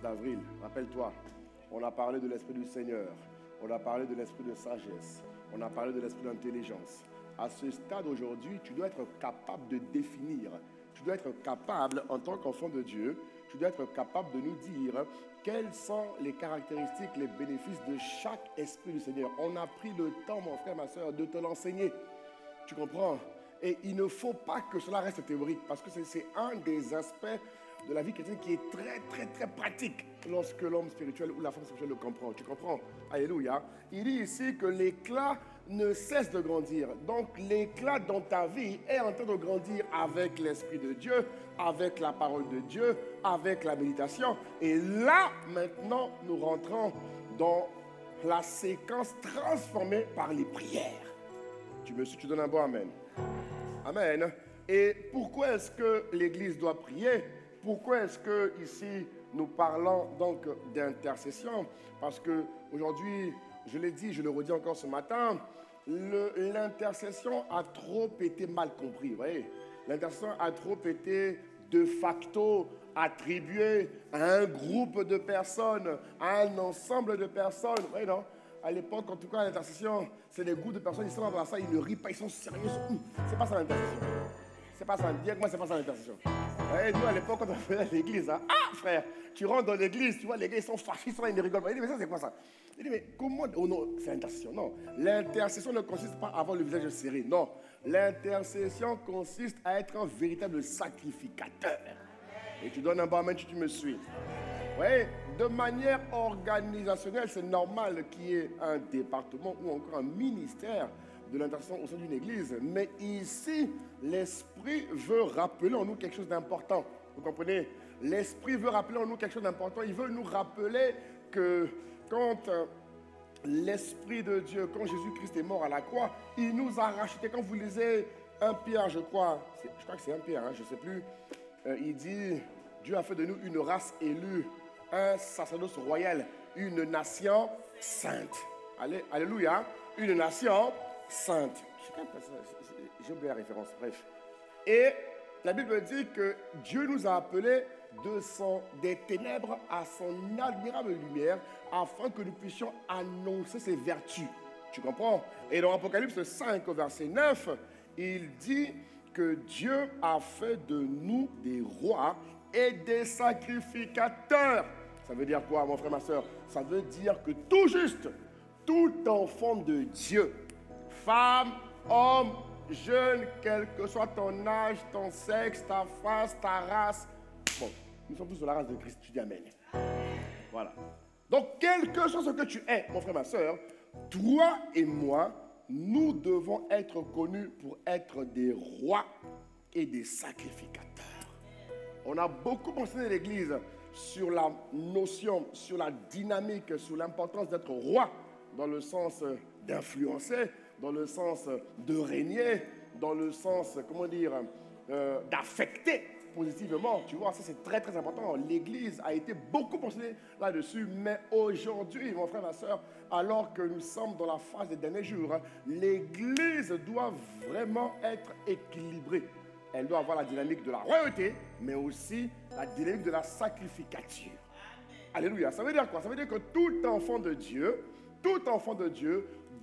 d'avril, rappelle-toi, on a parlé de l'Esprit du Seigneur, on a parlé de l'Esprit de sagesse, on a parlé de l'Esprit d'intelligence. À ce stade aujourd'hui, tu dois être capable de définir, tu dois être capable, en tant qu'enfant de Dieu, tu dois être capable de nous dire quelles sont les caractéristiques, les bénéfices de chaque Esprit du Seigneur. On a pris le temps, mon frère, ma soeur, de te l'enseigner. Tu comprends? Et il ne faut pas que cela reste théorique, parce que c'est un des aspects de la vie chrétienne qui est très, très, très pratique lorsque l'homme spirituel ou la femme spirituelle le comprend. Tu comprends? Alléluia. Il dit ici que l'éclat ne cesse de grandir. Donc l'éclat dans ta vie est en train de grandir avec l'Esprit de Dieu, avec la parole de Dieu, avec la méditation. Et là, maintenant, nous rentrons dans la séquence transformée par les prières. Tu me suis, tu donnes un bon amen. Amen. Et pourquoi est-ce que l'Église doit prier? Pourquoi est-ce que ici nous parlons donc d'intercession? Parce que aujourd'hui, je l'ai dit, je le redis encore ce matin, l'intercession a trop été mal compris. Vous voyez, l'intercession a trop été de facto attribuée à un groupe de personnes, à un ensemble de personnes. Vous voyez, non? À l'époque, en tout cas, l'intercession, c'est des groupes de personnes, ils sont dans ça, ils ne rient pas, ils sont sérieux. C'est pas ça l'intercession. C'est pas ça. Dis-moi, c'est pas ça l'intercession. Nous, à l'époque, quand on faisait l'église, hein, ah frère, tu rentres dans l'église, tu vois, les gars, ils sont fâchés, ils rigolent. Il dit, mais ça, c'est quoi ça? Il dit, mais comment? Oh non, c'est l'intercession. Non. L'intercession ne consiste pas à avoir le visage serré. Non. L'intercession consiste à être un véritable sacrificateur. Et tu donnes un bon amen si tu me suis. Oui, de manière organisationnelle, c'est normal qu'il y ait un département ou encore un ministère de l'intercession au sein d'une église. Mais ici, l'Esprit veut rappeler en nous quelque chose d'important. Vous comprenez? L'Esprit veut rappeler en nous quelque chose d'important. Il veut nous rappeler que quand l'Esprit de Dieu, quand Jésus-Christ est mort à la croix, il nous a rachetés. Quand vous lisez 1 Pierre, je crois que c'est 1 Pierre, hein, je ne sais plus, il dit, Dieu a fait de nous une race élue, un sacerdoce royal, une nation sainte. Alléluia, une nation sainte. J'ai oublié la référence, bref. Et la Bible dit que Dieu nous a appelés des ténèbres à son admirable lumière, afin que nous puissions annoncer ses vertus. Tu comprends? Et dans Apocalypse 5, verset 9, il dit que Dieu a fait de nous des rois et des sacrificateurs. Ça veut dire quoi, mon frère, ma soeur? Ça veut dire que tout juste, tout enfant de Dieu, femme, homme, jeune, quel que soit ton âge, ton sexe, ta face, ta race. Bon, nous sommes tous de la race de Christ, tu dis amen. Voilà. Donc, quel que soit ce que tu es, mon frère, ma soeur, toi et moi, nous devons être connus pour être des rois et des sacrificateurs. On a beaucoup mentionné l'Église sur la notion, sur la dynamique, sur l'importance d'être roi, dans le sens d'influencer, dans le sens de régner, dans le sens, comment dire, d'affecter positivement. Tu vois, ça c'est très très important. L'Église a été beaucoup mentionnée là-dessus, mais aujourd'hui, mon frère, ma soeur, alors que nous sommes dans la phase des derniers jours, l'Église doit vraiment être équilibrée. Elle doit avoir la dynamique de la royauté, mais aussi la dynamique de la sacrificature. Alléluia. Ça veut dire quoi? Ça veut dire que tout enfant de Dieu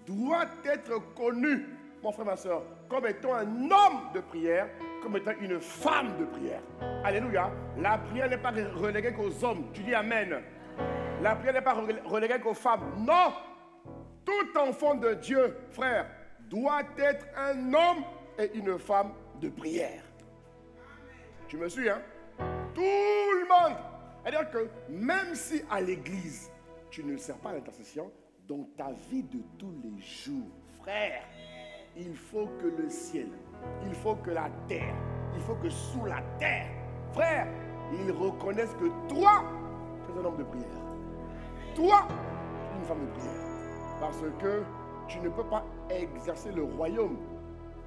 doit être connu, mon frère, ma soeur, comme étant un homme de prière, comme étant une femme de prière. Alléluia. La prière n'est pas reléguée qu'aux hommes. Tu dis amen. La prière n'est pas reléguée qu'aux femmes. Non. Tout enfant de Dieu, frère, doit être un homme et une femme de prière. Tu me suis, hein? Tout le monde. C'est-à-dire que même si à l'église, tu ne sers pas à l'intercession, dans ta vie de tous les jours, frère, il faut que le ciel, il faut que la terre, il faut que sous la terre, frère, ils reconnaissent que toi, tu es un homme de prière. Toi, tu es une femme de prière. Parce que tu ne peux pas exercer le royaume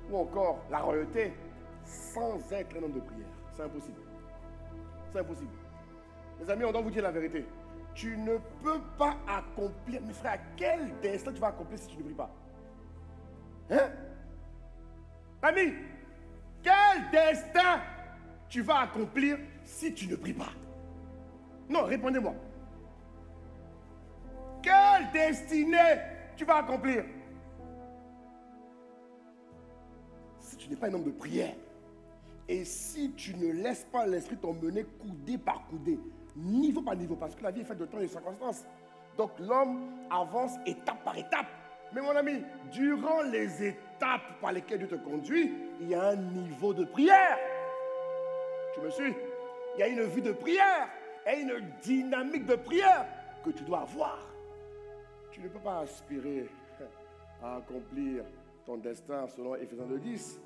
ou encore la royauté sans être un homme de prière. C'est impossible. C'est impossible. Les amis, on doit vous dire la vérité. Tu ne peux pas accomplir... Mais frère, quel destin tu vas accomplir si tu ne pries pas? Hein? Ami, quel destin tu vas accomplir si tu ne pries pas? Non, répondez-moi. Quelle destinée tu vas accomplir si tu n'es pas un homme de prière? Et si tu ne laisses pas l'esprit t'emmener coudé par coudé, niveau par niveau, parce que la vie est faite de temps et de circonstances. Donc l'homme avance étape par étape. Mais mon ami, durant les étapes par lesquelles Dieu te conduit, il y a un niveau de prière. Tu me suis? Il y a une vie de prière et une dynamique de prière que tu dois avoir. Tu ne peux pas aspirer à accomplir ton destin selon Éphésiens 2:10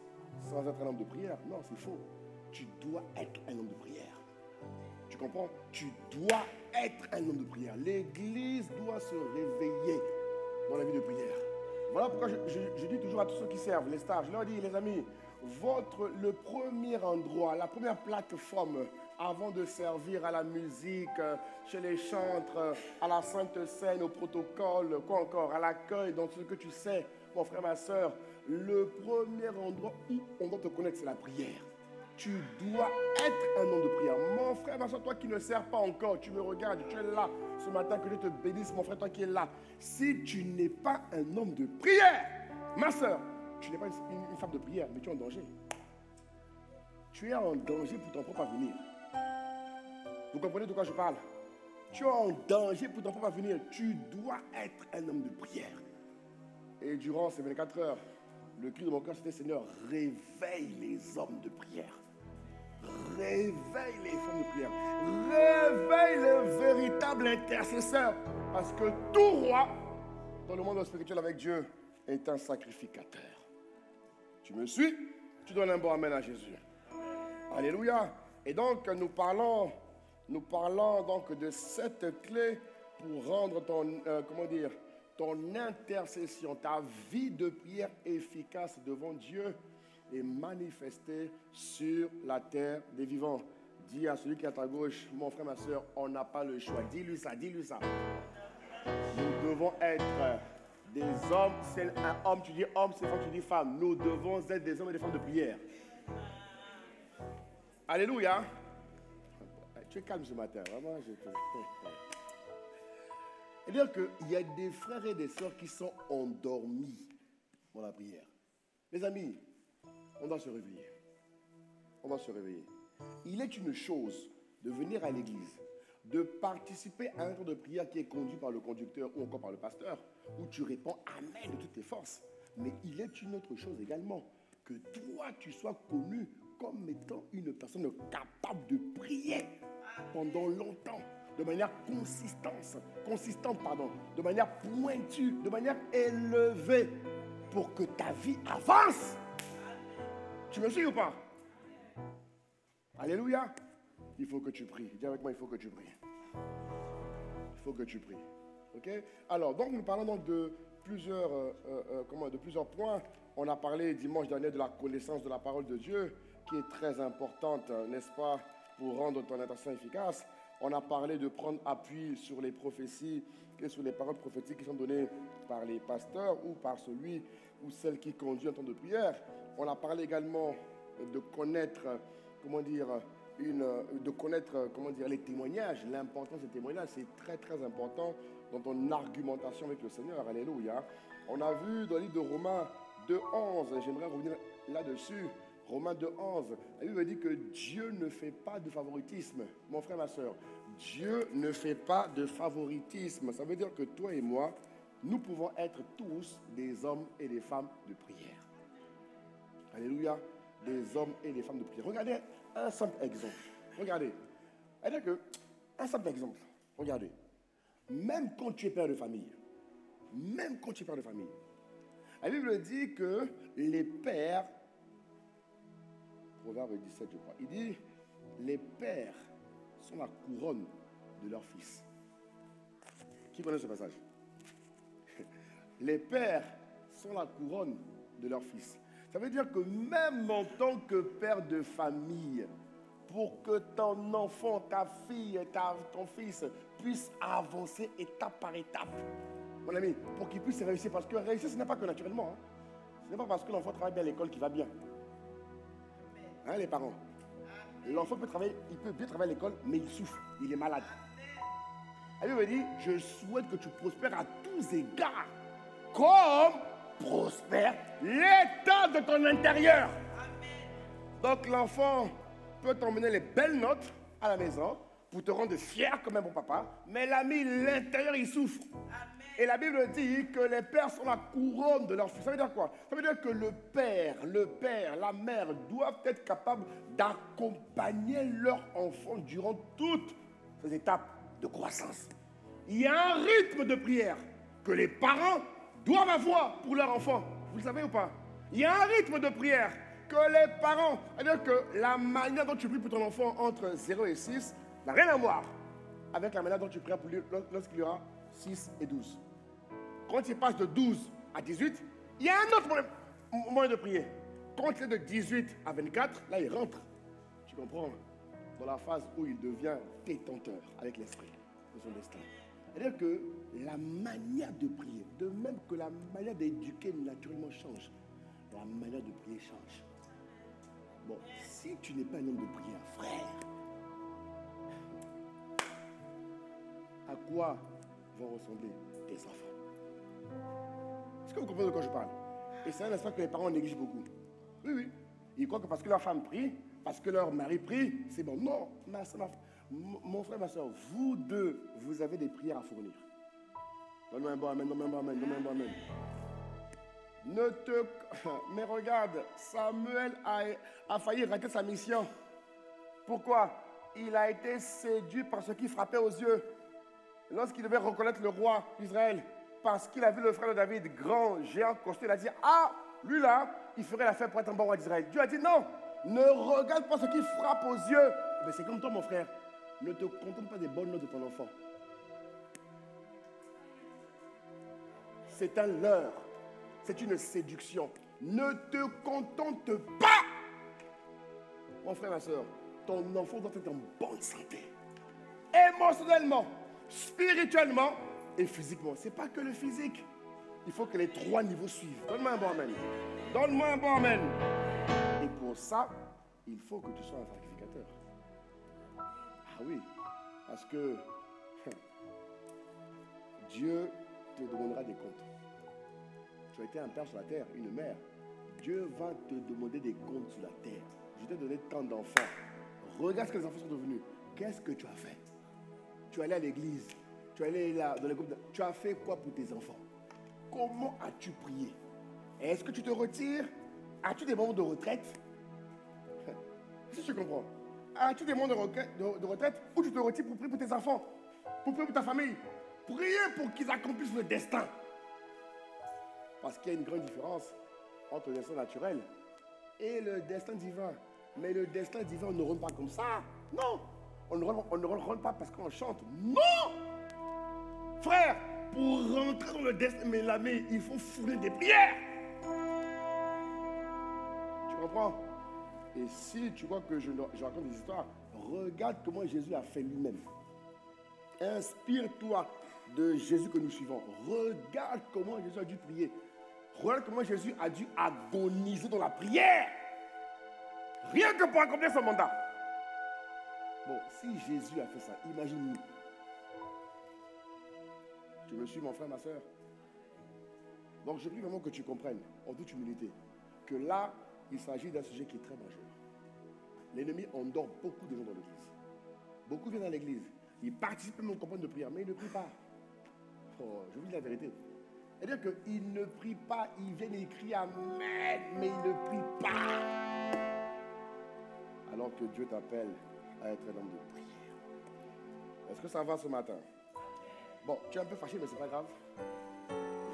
sans être un homme de prière. Non, c'est faux. Tu dois être un homme de prière. Tu comprends? Tu dois être un homme de prière. L'Église doit se réveiller dans la vie de prière. Voilà pourquoi je dis toujours à tous ceux qui servent, les stars, je leur dis, les amis, le premier endroit, la première plateforme avant de servir à la musique, chez les chantres, à la Sainte Seine, au protocole, quoi encore, à l'accueil, dans ce que tu sais, mon frère, ma soeur, le premier endroit où on doit te connaître, c'est la prière. Tu dois être un homme de prière. Mon frère, ma soeur, toi qui ne sers pas encore, tu me regardes, tu es là ce matin, que Dieu te bénisse, mon frère, toi qui es là. Si tu n'es pas un homme de prière, ma soeur, tu n'es pas une femme de prière, mais tu es en danger. Tu es en danger pour ton propre avenir. Vous comprenez de quoi je parle? Tu es en danger pour ton propre avenir. Tu dois être un homme de prière. Et durant ces 24 heures, le cri de mon cœur, c'était: Seigneur, réveille les hommes de prière. Réveille les femmes de prière. Réveille le véritable intercesseur. Parce que tout roi, dans le monde spirituel avec Dieu, est un sacrificateur. Tu me suis? Tu donnes un bon amen à Jésus. Alléluia. Et donc, nous parlons donc de cette clé pour rendre ton intercession, ta vie de prière efficace devant Dieu et manifestée sur la terre des vivants. Dis à celui qui est à ta gauche, mon frère, ma soeur, on n'a pas le choix. Dis-lui ça, dis-lui ça. Nous devons être des hommes, c'est un homme, tu dis homme, c'est femme, tu dis femme. Nous devons être des hommes et des femmes de prière. Alléluia. Tu es calme ce matin, vraiment. C'est-à-dire qu'il y a des frères et des sœurs qui sont endormis dans la prière. Les amis, on doit se réveiller. On doit se réveiller. Il est une chose de venir à l'église, de participer à un temps de prière qui est conduit par le conducteur ou encore par le pasteur, où tu réponds Amen de toutes tes forces. Mais il est une autre chose également, que toi tu sois connu comme étant une personne capable de prier pendant longtemps, de manière consistante, de manière pointue, de manière élevée, pour que ta vie avance. Tu me suis ou pas? Alléluia. Il faut que tu pries. Dis avec moi, il faut que tu pries. Il faut que tu pries. Ok? Alors, donc nous parlons donc de plusieurs points. On a parlé dimanche dernier de la connaissance de la parole de Dieu, qui est très importante, n'est-ce pas, pour rendre ton intercession efficace. On a parlé de prendre appui sur les prophéties et sur les paroles prophétiques qui sont données par les pasteurs ou par celui ou celle qui conduit un temps de prière. On a parlé également de connaître, les témoignages, l'importance des témoignages. C'est très très important dans ton argumentation avec le Seigneur. Alléluia. On a vu dans le livre de Romains 2:11, j'aimerais revenir là-dessus. Romains 2:11, la Bible dit que Dieu ne fait pas de favoritisme. Mon frère, ma soeur, Dieu ne fait pas de favoritisme. Ça veut dire que toi et moi, nous pouvons être tous des hommes et des femmes de prière. Alléluia, des hommes et des femmes de prière. Regardez un simple exemple. Regardez. Un simple exemple. Regardez. Même quand tu es père de famille, la Bible dit que les pères, Proverbe 17, je crois, il dit, les pères sont la couronne de leurs fils. Qui connaît ce passage? Les pères sont la couronne de leurs fils. Ça veut dire que même en tant que père de famille, pour que ton enfant, ta fille, ton fils puisse avancer étape par étape, mon ami, pour qu'il puisse réussir, parce que réussir, ce n'est pas que naturellement. Hein. Ce n'est pas parce que l'enfant travaille bien à l'école qu'il va bien. Hein, les parents? L'enfant peut bien travailler à l'école, mais il souffre, il est malade. La Bible dit, je souhaite que tu prospères à tous égards, comme prospère l'état de ton intérieur. Donc l'enfant peut t'emmener les belles notes à la maison pour te rendre fier comme un bon papa, mais l'ami, l'intérieur, il souffre. Amen. Et la Bible dit que les pères sont la couronne de leur fils. Ça veut dire quoi? Ça veut dire que le père, la mère doivent être capables d'accompagner leur enfant durant toutes ces étapes de croissance. Il y a un rythme de prière que les parents doivent avoir pour leur enfant. Vous le savez ou pas? Il y a un rythme de prière que les parents, c'est-à-dire que la manière dont tu pries pour ton enfant entre 0 et 6 n'a rien à voir avec la manière dont tu pries pour lui lorsqu'il y aura 6 et 12. Quand il passe de 12 à 18, il y a un autre moyen de prier. Quand il est de 18 à 24, là il rentre, tu comprends, dans la phase où il devient détenteur avec l'esprit de son destin. C'est-à-dire que la manière de prier, de même que la manière d'éduquer naturellement change, la manière de prier change. Bon, si tu n'es pas un homme de prière, frère, à quoi vont ressembler tes enfants? Est-ce que vous comprenez de quoi je parle? Et c'est un aspect que les parents négligent beaucoup. Oui, oui. Ils croient que parce que leur femme prie, parce que leur mari prie, c'est bon. Non, mon frère, ma soeur, vous deux, vous avez des prières à fournir. Donne-moi un bon amen, donne-moi un bon amen, donne-moi un bon amen. Mais regarde, Samuel a failli rater sa mission. Pourquoi? Il a été séduit par ce qui frappait aux yeux. Lorsqu'il devait reconnaître le roi d'Israël, parce qu'il a vu le frère de David, grand, géant, costaud, il a dit, ah, lui là, il ferait la fête pour être un bon roi d'Israël. Dieu a dit, non, ne regarde pas ce qui frappe aux yeux. Mais c'est comme toi, mon frère, ne te contente pas des bonnes notes de ton enfant. C'est un leurre. C'est une séduction. Ne te contente pas. Mon frère, ma soeur, ton enfant doit être en bonne santé. Émotionnellement, spirituellement et physiquement. Ce n'est pas que le physique. Il faut que les trois niveaux suivent. Donne-moi un bon amen. Donne-moi un bon amen. Et pour ça, il faut que tu sois un sacrificateur. Ah oui, parce que Dieu te demandera des comptes. Tu as été un père sur la terre, une mère. Dieu va te demander des comptes sur la terre. Je t'ai donné tant d'enfants. Regarde ce que les enfants sont devenus. Qu'est-ce que tu as fait? Tu es allé à l'église. Tu es allé là, dans les groupes. Tu as fait quoi pour tes enfants? Comment as-tu prié? Est-ce que tu te retires? As-tu des moments de retraite? Si tu comprends. As-tu des moments de retraite où tu te retires pour prier pour tes enfants? Pour prier pour ta famille? Prier pour qu'ils accomplissent le destin. Parce qu'il y a une grande différence entre le destin naturel et le destin divin. Mais le destin divin, on ne rentre pas comme ça. Non. On ne rentre pas parce qu'on chante. Non. Frère, pour rentrer dans le destin, mais il faut fournir des prières. Tu comprends? Et si tu vois que je raconte des histoires, regarde comment Jésus a fait lui-même. Inspire-toi de Jésus que nous suivons. Regarde comment Jésus a dû prier. Regarde comment Jésus a dû agoniser dans la prière. Rien que pour accomplir son mandat. Bon, si Jésus a fait ça, imagine-nous. Tu me suis, mon frère, ma soeur? Donc, je prie vraiment que tu comprennes, en toute humilité, que là, il s'agit d'un sujet qui est très majeur. L'ennemi endort beaucoup de gens dans l'église. Beaucoup viennent à l'église. Ils participent même aux campagnes de prière, mais ils ne prient pas. Oh, je vous dis la vérité. C'est-à-dire qu'ils ne prient pas, ils viennent et ils crient Amen, mais ils ne prient pas. Alors que Dieu t'appelle à être un homme de prière. Est-ce que ça va ce matin? Bon, tu es un peu fâché, mais ce n'est pas grave.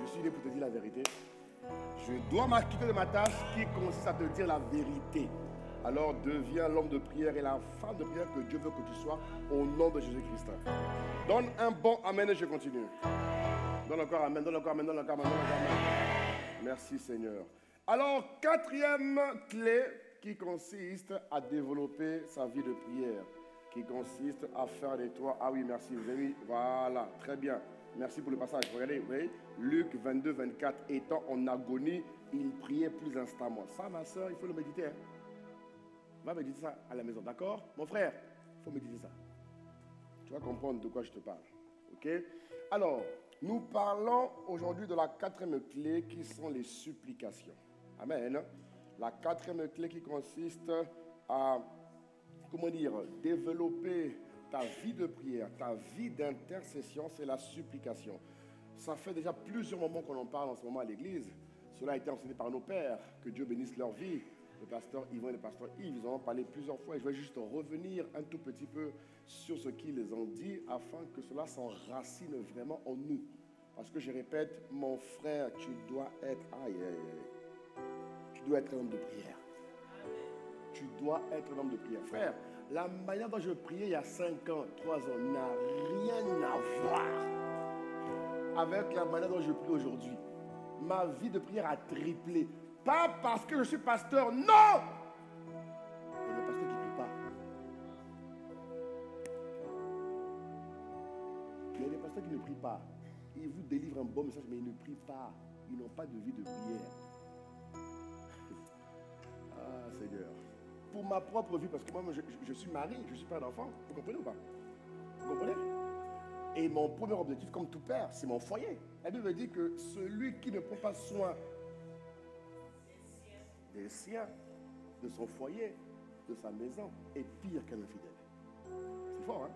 Je suis né pour te dire la vérité. Je dois m'acquitter de ma tâche qui consiste à te dire la vérité. Alors deviens l'homme de prière et la femme de prière que Dieu veut que tu sois au nom de Jésus-Christ. Donne un bon amen et je continue. Donne encore amen, donne encore amen, donne encore amen, donne encore amen. Merci Seigneur. Alors, quatrième clé qui consiste à développer sa vie de prière, qui consiste à faire des toits. Ah oui, merci, vous avez mis, voilà, très bien. Merci pour le passage. Regardez, vous voyez, Luc 22, 24, étant en agonie, il priait plus instamment. Ça, ma soeur, il faut le méditer. Hein. Va méditer ça à la maison, d'accord? Mon frère, il faut méditer ça. Tu vas comprendre de quoi je te parle. Ok? Ok? Alors, nous parlons aujourd'hui de la quatrième clé qui sont les supplications. Amen. La quatrième clé qui consiste à, développer ta vie de prière, ta vie d'intercession, c'est la supplication. Ça fait déjà plusieurs moments qu'on en parle en ce moment à l'église. Cela a été enseigné par nos pères, que Dieu bénisse leur vie. Le pasteur Yvon et le pasteur Yves, ils en ont parlé plusieurs fois. Et je vais juste revenir un tout petit peu sur ce qu'ils ont dit afin que cela s'enracine vraiment en nous. Parce que je répète, mon frère, tu dois être, tu dois être un homme de prière. Tu dois être un homme de prière. Frère, la manière dont je priais il y a 5 ans, 3 ans, n'a rien à voir avec la manière dont je prie aujourd'hui. Ma vie de prière a triplé. Pas parce que je suis pasteur, non! Il y a des pasteurs qui ne prient pas. Il y a des pasteurs qui ne prient pas. Ils vous délivrent un bon message, mais ils ne prient pas. Ils n'ont pas de vie de prière. Ah, Seigneur. Pour ma propre vie, parce que moi, je suis marié, je suis père d'enfant. Vous comprenez ou pas? Vous comprenez? Et mon premier objectif, comme tout père, c'est mon foyer. La Bible me dit que celui qui ne prend pas soin des siens, de son foyer, de sa maison, est pire qu'un infidèle. C'est fort, hein?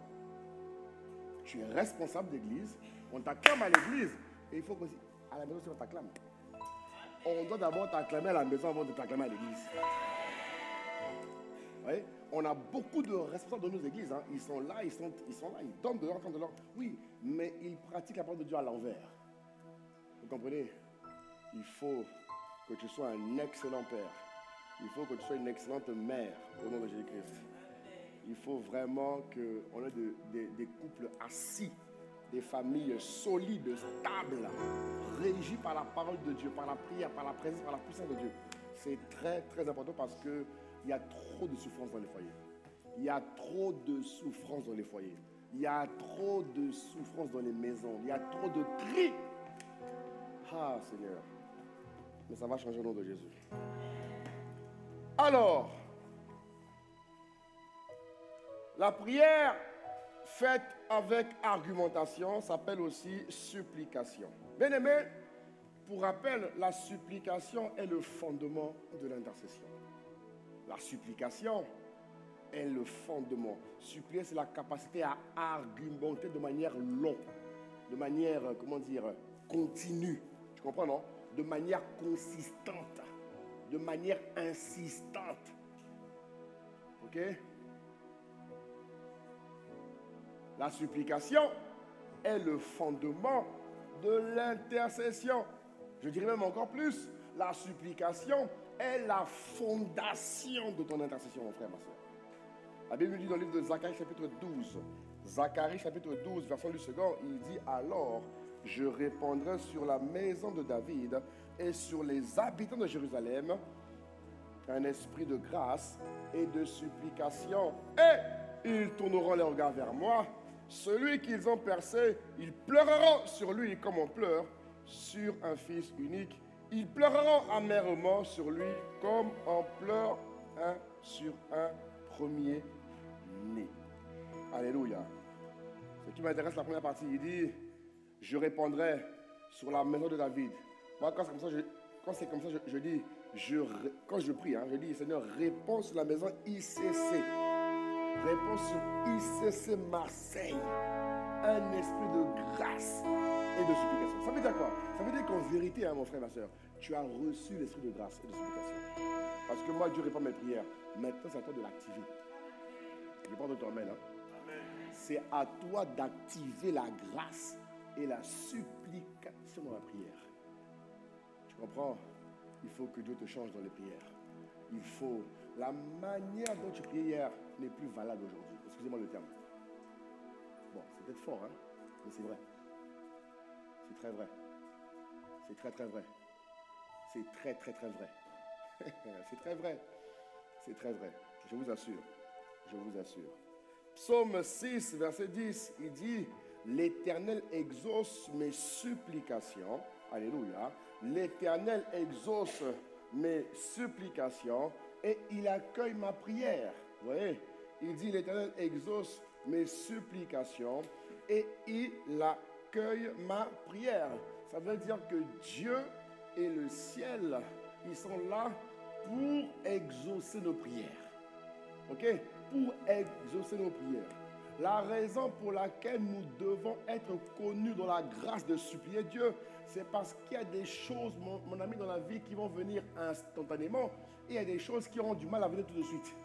Tu es responsable d'église, on t'acclame à l'église, et il faut qu'aussi, à la maison, on t'acclame. On doit d'abord t'acclamer à la maison avant de t'acclamer à l'église. Oui? On a beaucoup de responsables de nos églises, hein. Ils sont là, ils donnent de l'or, oui, mais ils pratiquent la parole de Dieu à l'envers. Vous comprenez? Il faut que tu sois un excellent père. Il faut que tu sois une excellente mère au nom de Jésus-Christ. Il faut vraiment qu'on ait des couples assis, des familles solides, stables, régies par la parole de Dieu, par la prière, par la présence, par la puissance de Dieu. C'est très, très important parce qu'il y a trop de souffrance dans les foyers. Il y a trop de souffrance dans les foyers. Il y a trop de souffrance dans les maisons. Il y a trop de cris. Ah, Seigneur. Mais ça va changer au nom de Jésus. Alors, la prière faite avec argumentation s'appelle aussi supplication. Bien aimé, pour rappel, la supplication est le fondement de l'intercession. La supplication est le fondement. Supplier, c'est la capacité à argumenter de manière longue, de manière, continue. Tu comprends, non? De manière consistante, de manière insistante. Ok? La supplication est le fondement de l'intercession. Je dirais même encore plus, la supplication est la fondation de ton intercession, mon frère, ma soeur. La Bible nous dit dans le livre de Zacharie, chapitre 12, Zacharie, chapitre 12, verset 2, il dit « Alors, je répandrai sur la maison de David et sur les habitants de Jérusalem un esprit de grâce et de supplication. Et ils tourneront les regards vers moi. Celui qu'ils ont percé, ils pleureront sur lui comme on pleure sur un fils unique. Ils pleureront amèrement sur lui comme on pleure sur un premier-né. » Alléluia. Ce qui m'intéresse, la première partie, il dit « Je répondrai sur la maison de David. » Moi, quand c'est comme ça, je dis, quand je prie, je dis, Seigneur, réponds sur la maison ICC. Réponds sur ICC Marseille. Un esprit de grâce et de supplication. Ça veut dire quoi? Ça veut dire qu'en vérité, mon frère, ma soeur, tu as reçu l'esprit de grâce et de supplication. Parce que moi, Dieu répond à mes prières. Maintenant, c'est à toi de l'activer. Je parle de toi, amen. C'est à toi d'activer la grâce et la supplication dans la prière. Tu comprends? Il faut que Dieu te change dans les prières. Il faut... La manière dont tu priais hier n'est plus valable aujourd'hui. Excusez-moi le terme. Bon, c'est peut-être fort, hein? Mais c'est vrai. C'est très vrai. C'est très, très vrai. C'est très, très, très vrai. C'est très vrai. C'est très vrai. Je vous assure. Je vous assure. Psaume 6, verset 10, il dit « L'Éternel exauce mes supplications. » Alléluia. « L'Éternel exauce mes supplications et il accueille ma prière. » Vous voyez? Il dit « L'Éternel exauce mes supplications et il accueille ma prière. Ça veut dire que Dieu et le ciel, ils sont là pour exaucer nos prières. Ok? Pour exaucer nos prières. La raison pour laquelle nous devons être connus dans la grâce de supplier Dieu, c'est parce qu'il y a des choses, mon ami, dans la vie qui vont venir instantanément et il y a des choses qui auront du mal à venir tout de suite.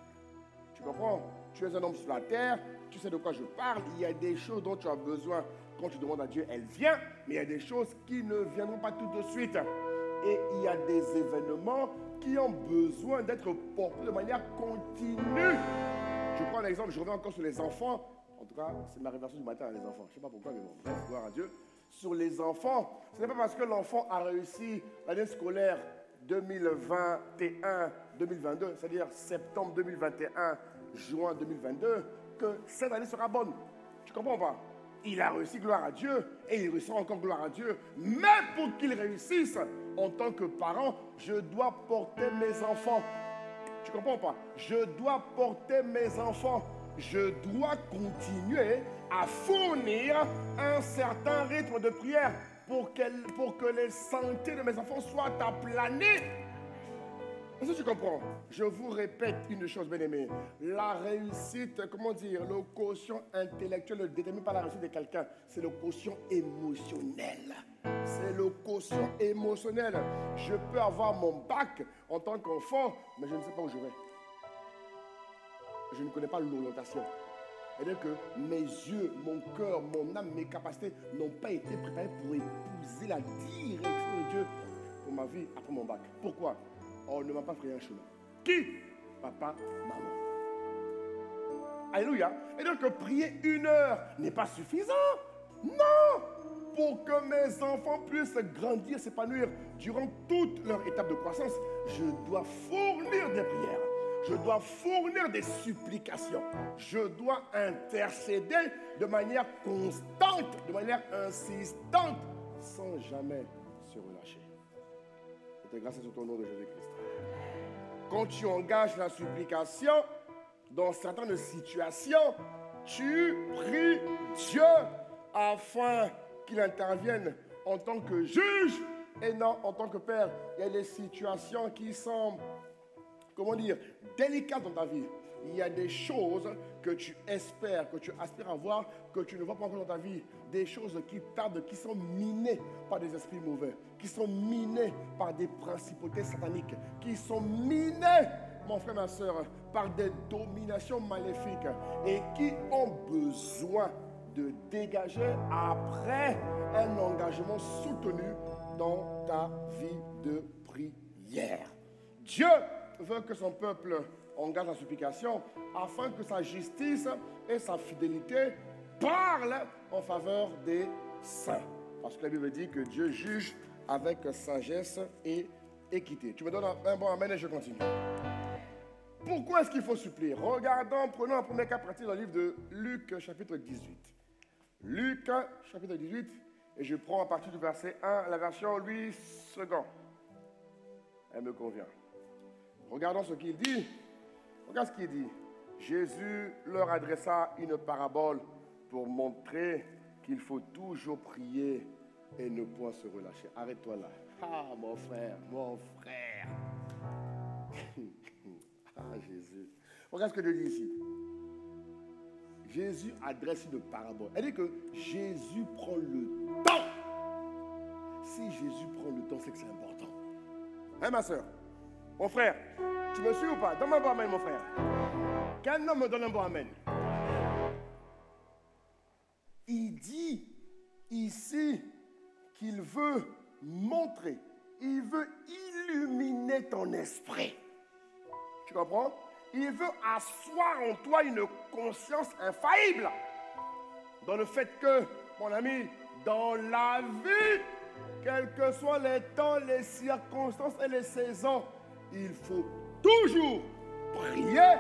Tu comprends? Tu es un homme sur la terre, tu sais de quoi je parle. Il y a des choses dont tu as besoin quand tu demandes à Dieu, elle vient, mais il y a des choses qui ne viendront pas tout de suite. Et il y a des événements qui ont besoin d'être portés de manière continue. Je prends l'exemple, je reviens encore sur les enfants. En tout cas, c'est ma révélation du matin à les enfants. Je ne sais pas pourquoi, mais bon, bref, gloire à Dieu. Sur les enfants, ce n'est pas parce que l'enfant a réussi l'année scolaire 2021-2022, c'est-à-dire septembre 2021, juin 2022, que cette année sera bonne. Tu comprends pas? Il a réussi, gloire à Dieu, et il réussira encore, gloire à Dieu. Mais pour qu'il réussisse, en tant que parent, je dois porter mes enfants. Tu comprends pas? Je dois porter mes enfants. Je dois continuer à fournir un certain rythme de prière pour que les santé de mes enfants soient aplanées. Est-ce que tu comprends? Je vous répète une chose, bien-aimé. La réussite, comment dire, le quotient intellectuel ne détermine pas la réussite de quelqu'un. C'est le quotient émotionnel. C'est le quotient émotionnel. Je peux avoir mon bac en tant qu'enfant, mais je ne sais pas où je vais. Je ne connais pas l'orientation. C'est-à-dire que mes yeux, mon cœur, mon âme, mes capacités n'ont pas été préparés pour épouser la direction de Dieu pour ma vie après mon bac. Pourquoi? On ne m'a pas frayé un chemin. Qui? Papa, maman. Alléluia. C'est-à-dire que prier 1 heure n'est pas suffisant. Non! Pour que mes enfants puissent grandir, s'épanouir durant toute leur étape de croissance, je dois fournir des prières. Je dois fournir des supplications. Je dois intercéder de manière constante, de manière insistante, sans jamais se relâcher. C'est grâce à ton nom de Jésus-Christ. Quand tu engages la supplication, dans certaines situations, tu pries Dieu afin qu'il intervienne en tant que juge et non en tant que père. Il y a des situations qui sont, comment dire, délicates dans ta vie. Il y a des choses que tu espères, que tu aspires à voir, que tu ne vois pas encore dans ta vie. Des choses qui tardent, qui sont minées par des esprits mauvais, qui sont minées par des principautés sataniques, qui sont minées, mon frère, ma soeur, par des dominations maléfiques et qui ont besoin de dégager après un engagement soutenu dans ta vie de prière. Dieu veut que son peuple engage la supplication afin que sa justice et sa fidélité parlent en faveur des saints. Parce que la Bible dit que Dieu juge avec sagesse et équité. Tu me donnes un bon amen et je continue. Pourquoi est-ce qu'il faut supplier? Regardons, prenons un premier cas pratique dans le livre de Luc, chapitre 18. Luc, chapitre 18, et je prends à partir du verset 1, la version Louis II. Elle me convient. Regardons ce qu'il dit. Regarde ce qu'il dit. Jésus leur adressa une parabole pour montrer qu'il faut toujours prier et ne point se relâcher. Arrête-toi là. Ah, mon frère, mon frère. Ah, Jésus. Regarde ce que Dieu dit ici. Jésus adresse une parabole. Elle dit que Jésus prend le temps. Si Jésus prend le temps, c'est que c'est important. Hein, ma soeur? Mon frère, tu me suis ou pas? Donne-moi un bon amen, mon frère. Qu'un homme me donne un bon amen. Il dit ici qu'il veut montrer, il veut illuminer ton esprit. Tu comprends? Il veut asseoir en toi une conscience infaillible. Dans le fait que, mon ami, dans la vie, quels que soient les temps, les circonstances et les saisons, il faut toujours prier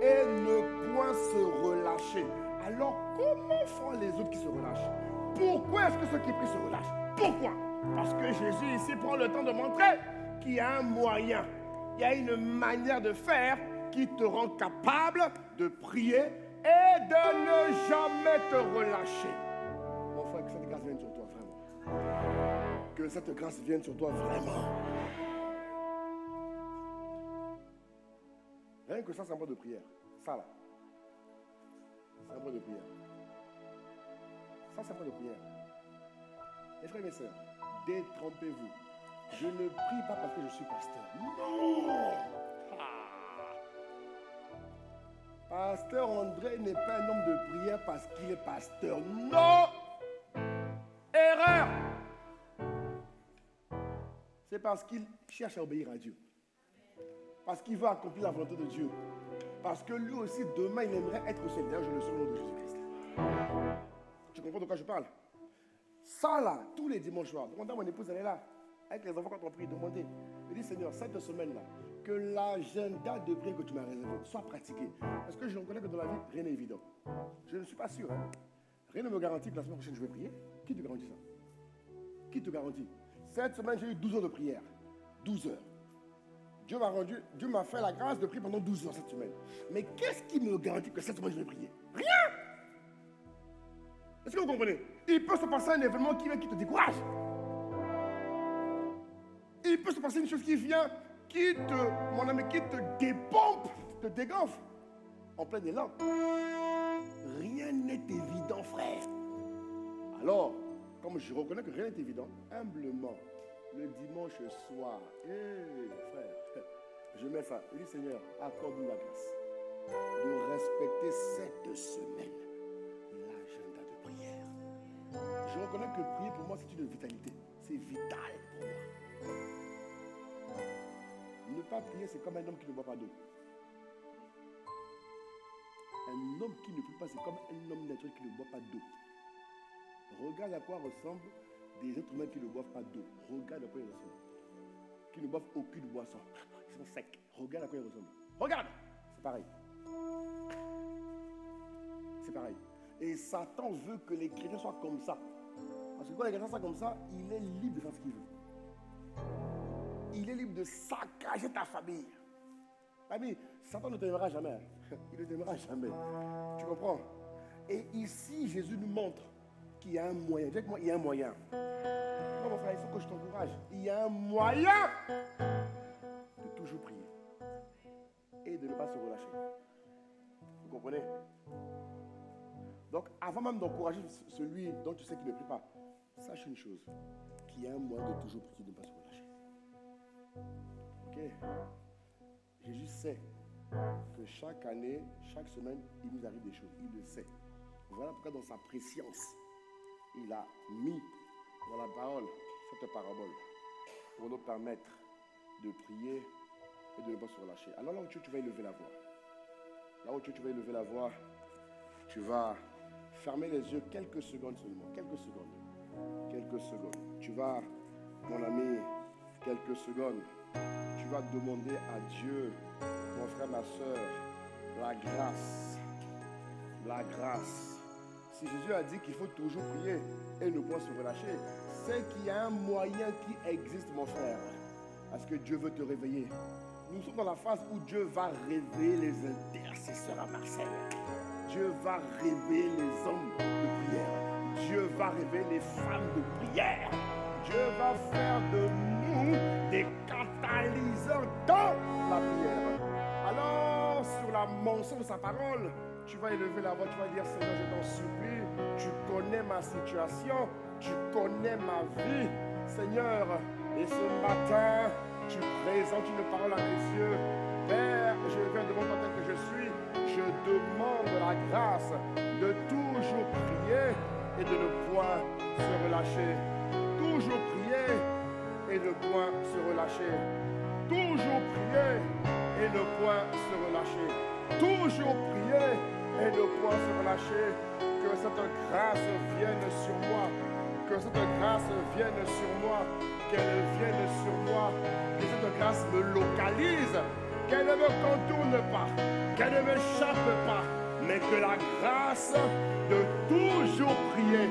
et ne point se relâcher. Alors, comment font les autres qui se relâchent? Pourquoi est-ce que ceux qui prient se relâchent? Pourquoi? Parce que Jésus ici prend le temps de montrer qu'il y a un moyen, il y a une manière de faire qui te rend capable de prier et de ne jamais te relâcher. sur toi, vraiment. Que cette grâce vienne sur toi, vraiment. Rien que ça, c'est un mot de prière. Ça, là. C'est un mot de prière. Ça, c'est un mot de prière. Mes frères et mes sœurs, détrompez-vous. Je ne prie pas parce que je suis pasteur. Non! Pasteur André n'est pas un homme de prière parce qu'il est pasteur. Non! Erreur! C'est parce qu'il cherche à obéir à Dieu. Parce qu'il veut accomplir la volonté de Dieu. Parce que lui aussi, demain, il aimerait être au ciel. D'ailleurs, je le sais au nom de Jésus-Christ. Tu comprends de quoi je parle? Ça là, tous les dimanches soirs, demandez à mon épouse, elle est là. Avec les enfants, quand on prie, demandez. Je dis, Seigneur, cette semaine-là, que l'agenda de prière que tu m'as réservé soit pratiqué. Parce que je reconnais que dans la vie, rien n'est évident. Je ne suis pas sûr. Hein. Rien ne me garantit que la semaine prochaine, je vais prier. Qui te garantit ça? Qui te garantit? Cette semaine, j'ai eu 12 heures de prière. 12 heures. Dieu m'a fait la grâce de prier pendant 12 heures cette semaine. Mais qu'est-ce qui me garantit que cette semaine, je vais prier? Rien! Est-ce que vous comprenez? Il peut se passer un événement qui te décourage. Il peut se passer une chose qui vient, mon ami, qui te dépompe, te dégonfle en plein élan. Rien n'est évident, frère. Alors, comme je reconnais que rien n'est évident, humblement, le dimanche soir, frère, je mets ça. Je dis, Seigneur, accorde-nous la grâce de respecter cette semaine l'agenda de prière. Je reconnais que prier pour moi, c'est une vitalité. C'est vital pour moi. Ne pas prier, c'est comme un homme qui ne boit pas d'eau. Un homme qui ne prie pas, c'est comme un homme naturel qui ne boit pas d'eau. Regarde à quoi ressemblent des êtres humains qui ne boivent pas d'eau. Regarde à quoi ils ressemblent. Qui ne boivent aucune boisson. Ils sont secs. Regarde à quoi ils ressemblent. Regarde! C'est pareil. C'est pareil. Et Satan veut que les chrétiens soient comme ça. Parce que quand les chrétiens sont comme ça, il est libre de faire ce qu'il veut. Il est libre de saccager ta famille. Famille, Satan ne t'aimera jamais. Il ne t'aimera jamais. Tu comprends? Et ici, Jésus nous montre qu'il y a un moyen. Dis avec moi, il y a un moyen. Non, mon frère, il faut que je t'encourage. Il y a un moyen de toujours prier. Et de ne pas se relâcher. Vous comprenez? Donc, avant même d'encourager celui dont tu sais qu'il ne prie pas, sache une chose, qu'il y a un moyen de toujours prier, de ne pas se relâcher. Ok? Jésus sait que chaque année, chaque semaine, il nous arrive des choses. Il le sait. Voilà pourquoi dans sa préscience, il a mis dans la parole cette parabole pour nous permettre de prier et de ne pas se relâcher. Alors là où tu vas élever la voix. Là où tu vas élever la voix, tu vas fermer les yeux quelques secondes seulement. Quelques secondes. Quelques secondes. Tu vas, mon ami, quelques secondes. Tu vas demander à Dieu, mon frère, ma soeur, la grâce. La grâce. Si Jésus a dit qu'il faut toujours prier et ne pas se relâcher, c'est qu'il y a un moyen qui existe, mon frère. Parce que Dieu veut te réveiller. Nous sommes dans la phase où Dieu va réveiller les intercesseurs à Marseille. Dieu va réveiller les hommes de prière. Dieu va réveiller les femmes de prière. Dieu va faire de nous des catalyseurs dans la prière. Alors, sur la mention de sa parole, tu vas élever la voix, tu vas dire, Seigneur, je t'en supplie, tu connais ma situation, tu connais ma vie. Seigneur, et ce matin, tu présentes une parole à mes yeux. Père, je viens devant toi tel que je suis. Je demande la grâce de toujours prier et de ne point se relâcher. Toujours prier et ne point se relâcher. Toujours prier et ne point se relâcher. Toujours prier et ne point se relâcher. Que cette grâce vienne sur moi. Que cette grâce vienne sur moi. Qu'elle vienne sur moi. Que cette grâce me localise. Qu'elle ne me contourne pas. Qu'elle ne m'échappe pas. Mais que la grâce de toujours prier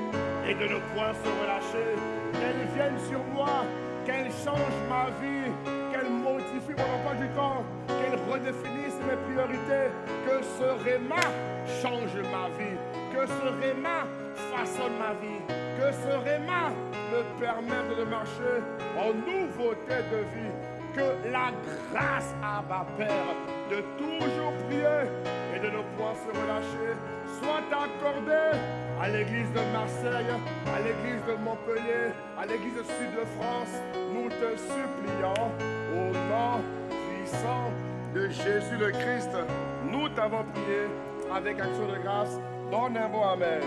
et de ne point se relâcher, qu'elle vienne sur moi, qu'elle change ma vie, qu'elle modifie mon emploi du temps, qu'elle redéfinisse mes priorités, que ce réma change ma vie, que ce réma façonne ma vie. Que ce réma me permette de marcher en nouveauté de vie. Que la grâce, Abba Père, de toujours prier et de ne point se relâcher soit accordée à l'église de Marseille, à l'église de Montpellier, à l'église de Sud de France. Nous te supplions au nom puissant de Jésus le Christ. Nous t'avons prié avec action de grâce. Donne un bon amen.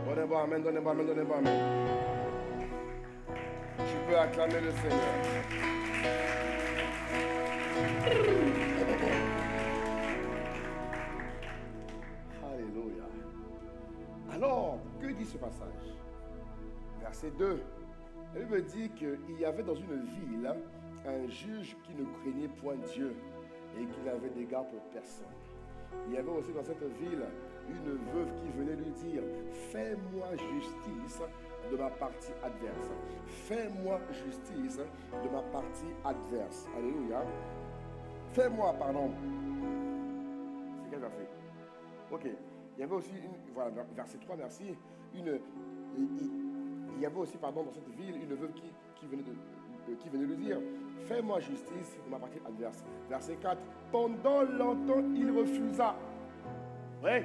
Donne un bon amen, donne un bon amen, donne un bon amen. Tu peux acclamer le Seigneur. Alléluia. Alors, que dit ce passage? Verset 2. La Bible dit qu'il y avait dans une ville un juge qui ne craignait point Dieu et qui n'avait d'égard pour personne. Il y avait aussi dans cette ville une veuve qui venait lui dire: fais-moi justice de ma partie adverse. Fais-moi justice de ma partie adverse. Alléluia. Fais-moi, pardon. C'est quel verset? Ok. Il y avait aussi, voilà, verset 3, merci. Il y avait aussi, pardon, dans cette ville, une veuve qui venait lui dire: fais-moi justice de ma partie adverse. Verset 4. Pendant longtemps, il refusa. Oui.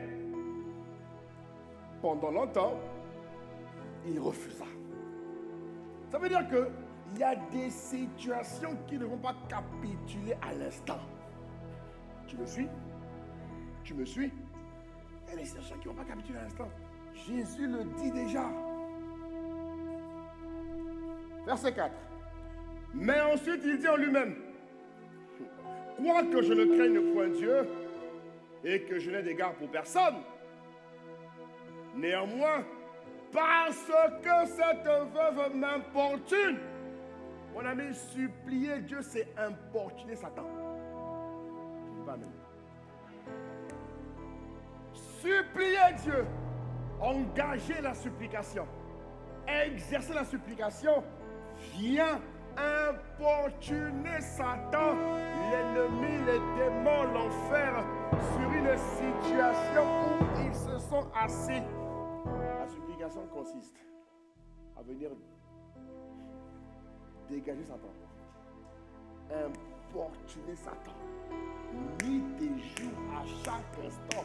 Pendant longtemps, il refusa. Ça veut dire qu'il y a des situations qui ne vont pas capituler à l'instant. Tu me suis? Tu me suis? Il y a des situations qui ne vont pas capituler à l'instant. Jésus le dit déjà. Verset 4. Mais ensuite, il dit en lui-même: quoique je ne craigne point Dieu et que je n'ai d'égard pour personne, néanmoins, parce que cette veuve m'importune. Mon ami, supplier Dieu, c'est importuner Satan. Je ne dis pas amen. Supplier Dieu, engager la supplication, exercer la supplication, vient importuner Satan, l'ennemi, les démons, l'enfer, sur une situation où ils se sont assis. La supplication consiste à venir dégager Satan, importuner Satan, nuit et jour, à chaque instant,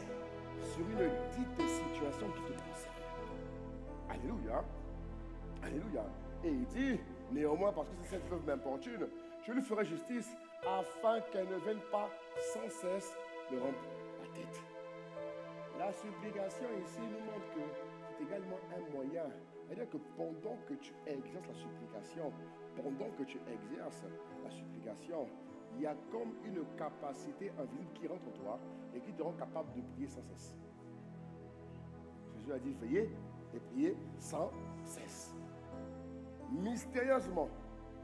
sur une dite situation qui te concerne. Alléluia. Alléluia. Et il dit: néanmoins, parce que c'est cette veuve m'importune, je lui ferai justice afin qu'elle ne vienne pas sans cesse me rompre la tête. La supplication ici nous montre que c'est également un moyen. C'est-à-dire que pendant que tu exerces la supplication, il y a comme une capacité invisible qui rentre en toi et qui te rend capable de prier sans cesse. Jésus a dit: veillez et priez sans cesse. Mystérieusement,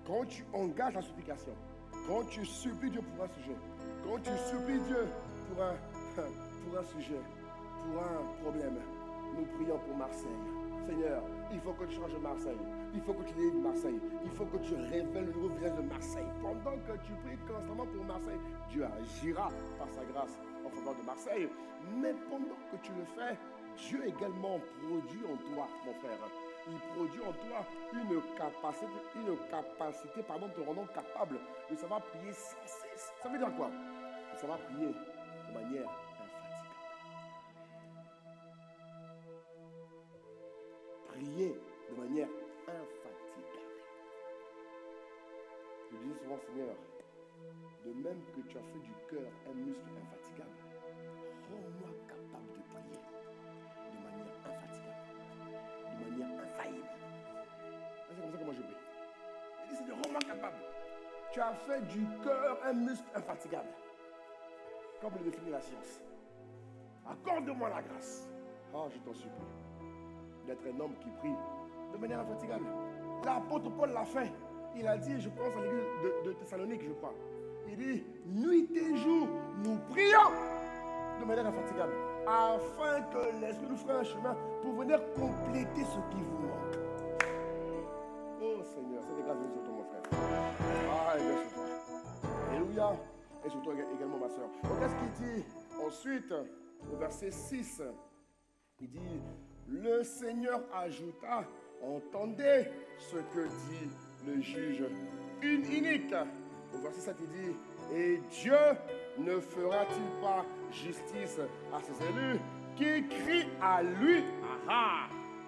quand tu engages la supplication, quand tu supplies Dieu pour un sujet, quand tu supplies Dieu pour un sujet, pour un problème, nous prions pour Marseille. Seigneur, il faut que tu changes Marseille. Il faut que tu délivres Marseille. Il faut que tu révèles le nouveau visage de Marseille. Pendant que tu pries constamment pour Marseille, Dieu agira par sa grâce en faveur de Marseille. Mais pendant que tu le fais, Dieu également produit en toi, mon frère. Il produit en toi une capacité, te rendant capable de savoir prier sans cesse. Ça veut dire quoi? De savoir prier de manière infatigable. Prier de manière infatigable. Je dis souvent: Seigneur, de même que tu as fait du cœur un muscle infatigable, rends-moi capable de prier de manière infatigable, de manière infaillible. C'est comme ça que moi je prie. Il dit: Seigneur, rends-moi capable. Tu as fait du cœur un muscle infatigable, comme le définit la science. Accorde-moi la grâce. Oh, je t'en supplie, d'être un homme qui prie de manière infatigable. L'apôtre Paul l'a fait. Il a dit, je pense à l'église de Thessalonique, je crois. Il dit: nuit et jour, nous prions de manière infatigable, afin que l'Esprit nous fasse un chemin pour venir compléter ce qui vous manque. Oh Seigneur, c'est des grâces sur toi, mon frère. Ah, et bien sur toi. Alléluia. Et sur toi également, ma soeur. Donc, qu'est-ce qu'il dit ensuite au verset 6? Il dit, le Seigneur ajouta, entendez ce que dit le juge unique. Au verset 7, il dit, et Dieu ne fera-t-il pas justice à ses élus qui crient à lui,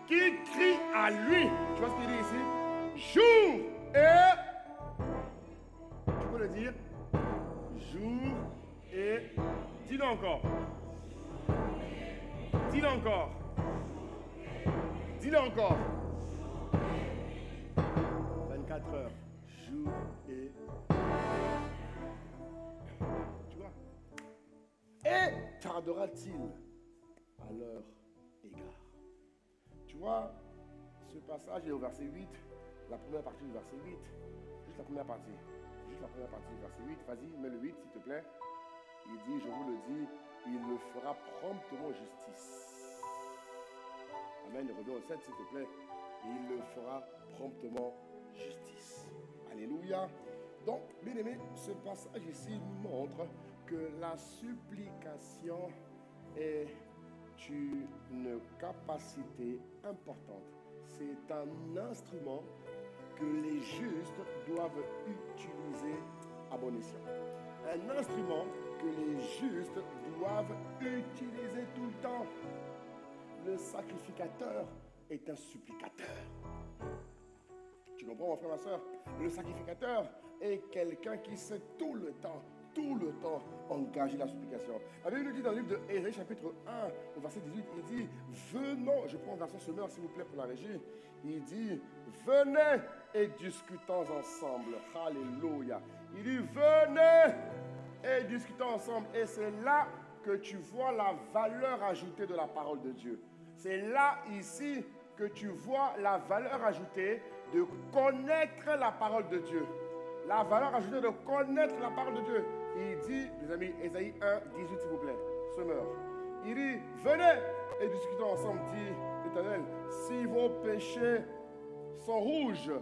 qui crient à lui. Tu vois ce qu'il dit ici? Jour et... Tu peux le dire? Jour et... Dis-le encore. Dis-le encore. Dis-le encore. 24 heures. Jour et... Tu vois? Et tardera-t-il à leur égard? Tu vois, ce passage est au verset 8, la première partie du verset 8, juste la première partie. Juste la première partie du verset 8. Vas-y, mets le 8 s'il te plaît. Il dit, je vous le dis, il le fera promptement justice. Amen. Reviens au 7 s'il te plaît. Il le fera promptement justice. Alléluia. Donc, bien aimé, ce passage ici montre que la supplication est une capacité importante. C'est un instrument que les justes doivent utiliser à bon escient. Un instrument que les justes doivent utiliser tout le temps. Le sacrificateur est un supplicateur. Tu comprends, mon frère, ma soeur? Le sacrificateur est quelqu'un qui sait tout le temps engager la supplication. La Bible nous dit dans le livre de Ésaïe chapitre 1, au verset 18, il dit, venons, je prends version semeur s'il vous plaît pour la régie, il dit, venez et discutons ensemble. Alléluia. Il dit, venez et discutons ensemble. Et c'est là que tu vois la valeur ajoutée de la parole de Dieu. C'est là, ici, que tu vois la valeur ajoutée de connaître la parole de Dieu. La valeur ajoutée de connaître la parole de Dieu. Il dit, mes amis, Ésaïe 1, 18, s'il vous plaît, semeur. Il dit, venez et discutons ensemble, dit l'Éternel. Si vos péchés sont rouges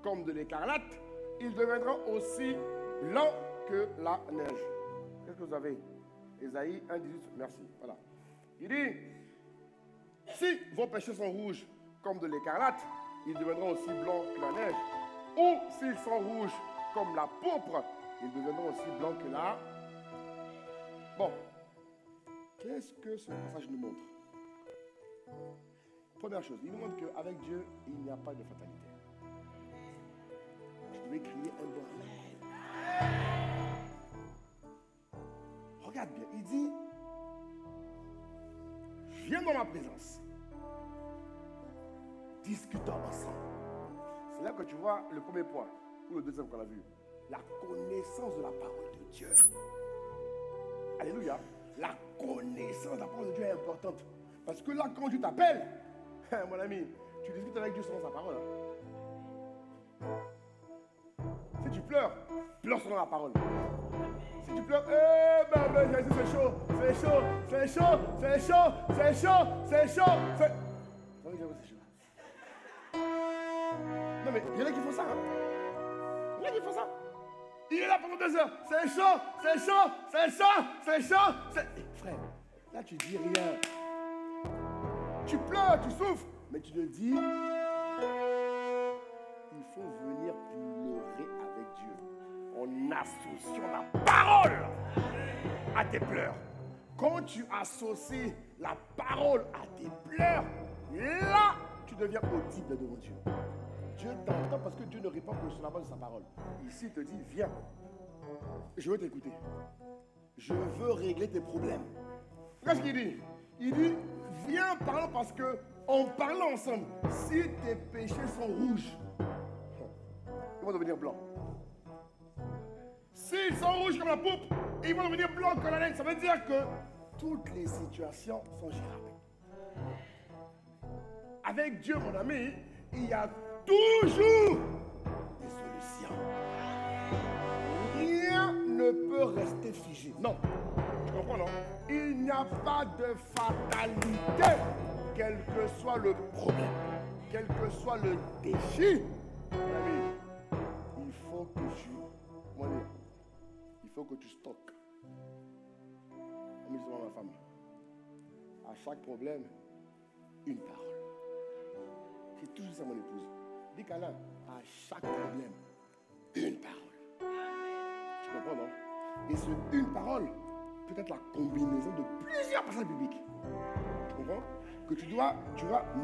comme de l'écarlate, ils deviendront aussi blancs que la neige. Qu'est-ce que vous avez? Ésaïe 1, 18, merci. Voilà. Il dit, si vos péchés sont rouges comme de l'écarlate, ils deviendront aussi blancs que la neige. Ou s'ils sont rouges comme la pourpre, ils deviendront aussi blancs que la... Bon, qu'est-ce que ce passage nous montre? Première chose, il nous montre qu'avec Dieu, il n'y a pas de fatalité. Je devais crier un bon amen. Regarde bien, il dit, viens dans ma présence. Discutons ensemble. C'est là que tu vois le premier point, ou le deuxième qu'on a vu. La connaissance de la parole de Dieu. Alléluia. La connaissance de la parole de Dieu est importante. Parce que là, quand Dieu t'appelle, mon ami, tu discutes avec Dieu selon sa parole. Si tu pleures, pleure selon la parole. Si tu pleures, c'est chaud, c'est chaud, c'est chaud, c'est chaud, c'est chaud, c'est chaud, c'est... Non mais il y en a qui font ça. Il y en a qui font ça. Il est là pendant 2 heures. C'est chaud, c'est chaud, c'est chaud, c'est chaud. Frère, là tu dis rien. Tu pleures, tu souffres, mais tu te dis, il faut venir pleurer avec Dieu en associant la parole à tes pleurs. Quand tu associes la parole à tes pleurs, là, tu deviens audible devant Dieu. Dieu t'entend parce que Dieu ne répond que sur la base de sa parole. Ici, il te dit, viens, je veux t'écouter. Je veux régler tes problèmes. Qu'est-ce qu'il dit? Il dit, viens, parlons parce que, en parlant ensemble, si tes péchés sont rouges, ils vont devenir blancs. S'ils sont rouges comme la pourpre, ils vont devenir blancs comme la neige. Ça veut dire que toutes les situations sont gérables. Avec Dieu, mon ami, il y a toujours des solutions. Rien ne peut rester figé. Non. Tu comprends, non? Il n'y a pas de fatalité, quel que soit le problème, quel que soit le défi. Mon ami, il faut que tu stockes. Comme dit souvent ma femme, à chaque problème, une parole. C'est toujours ça, mon épouse. Dis qu'Alain, à chaque problème, une parole. Tu comprends, non? Et ce une parole peut être la combinaison de plusieurs passages bibliques. Tu comprends? Que tu dois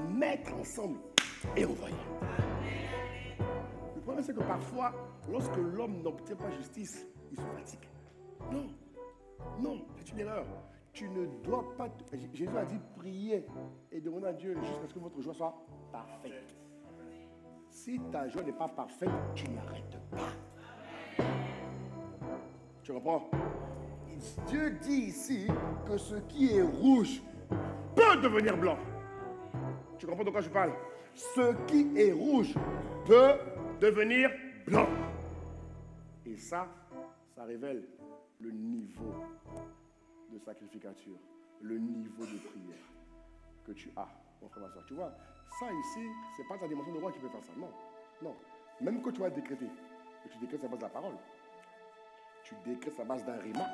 mettre ensemble et envoyer. Le problème, c'est que parfois, lorsque l'homme n'obtient pas justice, il se fatigue. Non, non, c'est une erreur. Tu ne dois pas... Jésus a dit, priez et demandez à Dieu jusqu'à ce que votre joie soit parfaite. Si ta joie n'est pas parfaite, tu n'arrêtes pas. Tu comprends? Dieu dit ici que ce qui est rouge peut devenir blanc. Tu comprends de quoi je parle? Ce qui est rouge peut devenir blanc. Et ça révèle le niveau de sacrificature, le niveau de prière que tu as, mon frère, ma soeur. Tu vois, ça ici, ce n'est pas ta dimension de roi qui peut faire ça. Non, non. Même que tu vas décréter, et tu décrètes à base de la parole, tu décrètes à base d'un rima.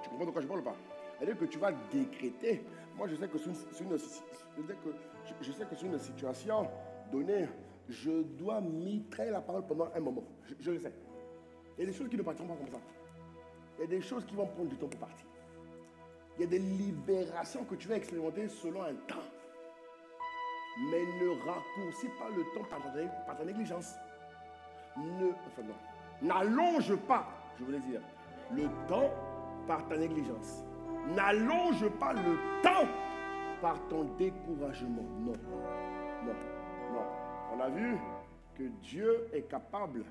Tu comprends de quoi je parle ou pas? C'est-à-dire que tu vas décréter. Moi, je sais que c'est une situation donnée, je dois mitrer la parole pendant un moment. Je le sais. Il y a des choses qui ne partiront pas comme ça. Il y a des choses qui vont prendre du temps pour partir. Il y a des libérations que tu vas expérimenter selon un temps. Mais ne raccourcis pas le temps par ta négligence. N'allonge pas, je voulais dire, le temps par ta négligence. N'allonge pas le temps par ton découragement. Non, non, non. On a vu que Dieu est capable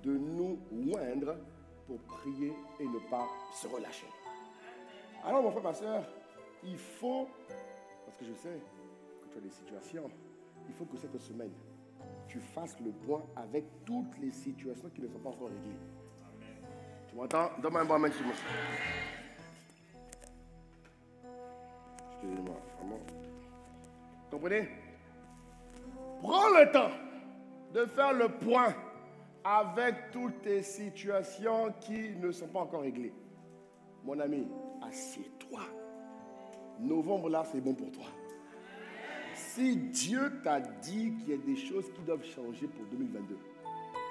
de nous oindre pour prier et ne pas se relâcher. Alors, mon frère, ma soeur, il faut, parce que je sais que tu as des situations, il faut que cette semaine, tu fasses le point avec toutes les situations qui ne sont pas encore réglées. Tu m'entends? Donne-moi un bon amen, excuse-moi. Excusez-moi, vraiment. Comprenez? Prends le temps de faire le point avec toutes tes situations qui ne sont pas encore réglées. Mon ami, assieds-toi. Novembre, là, c'est bon pour toi. Si Dieu t'a dit qu'il y a des choses qui doivent changer pour 2022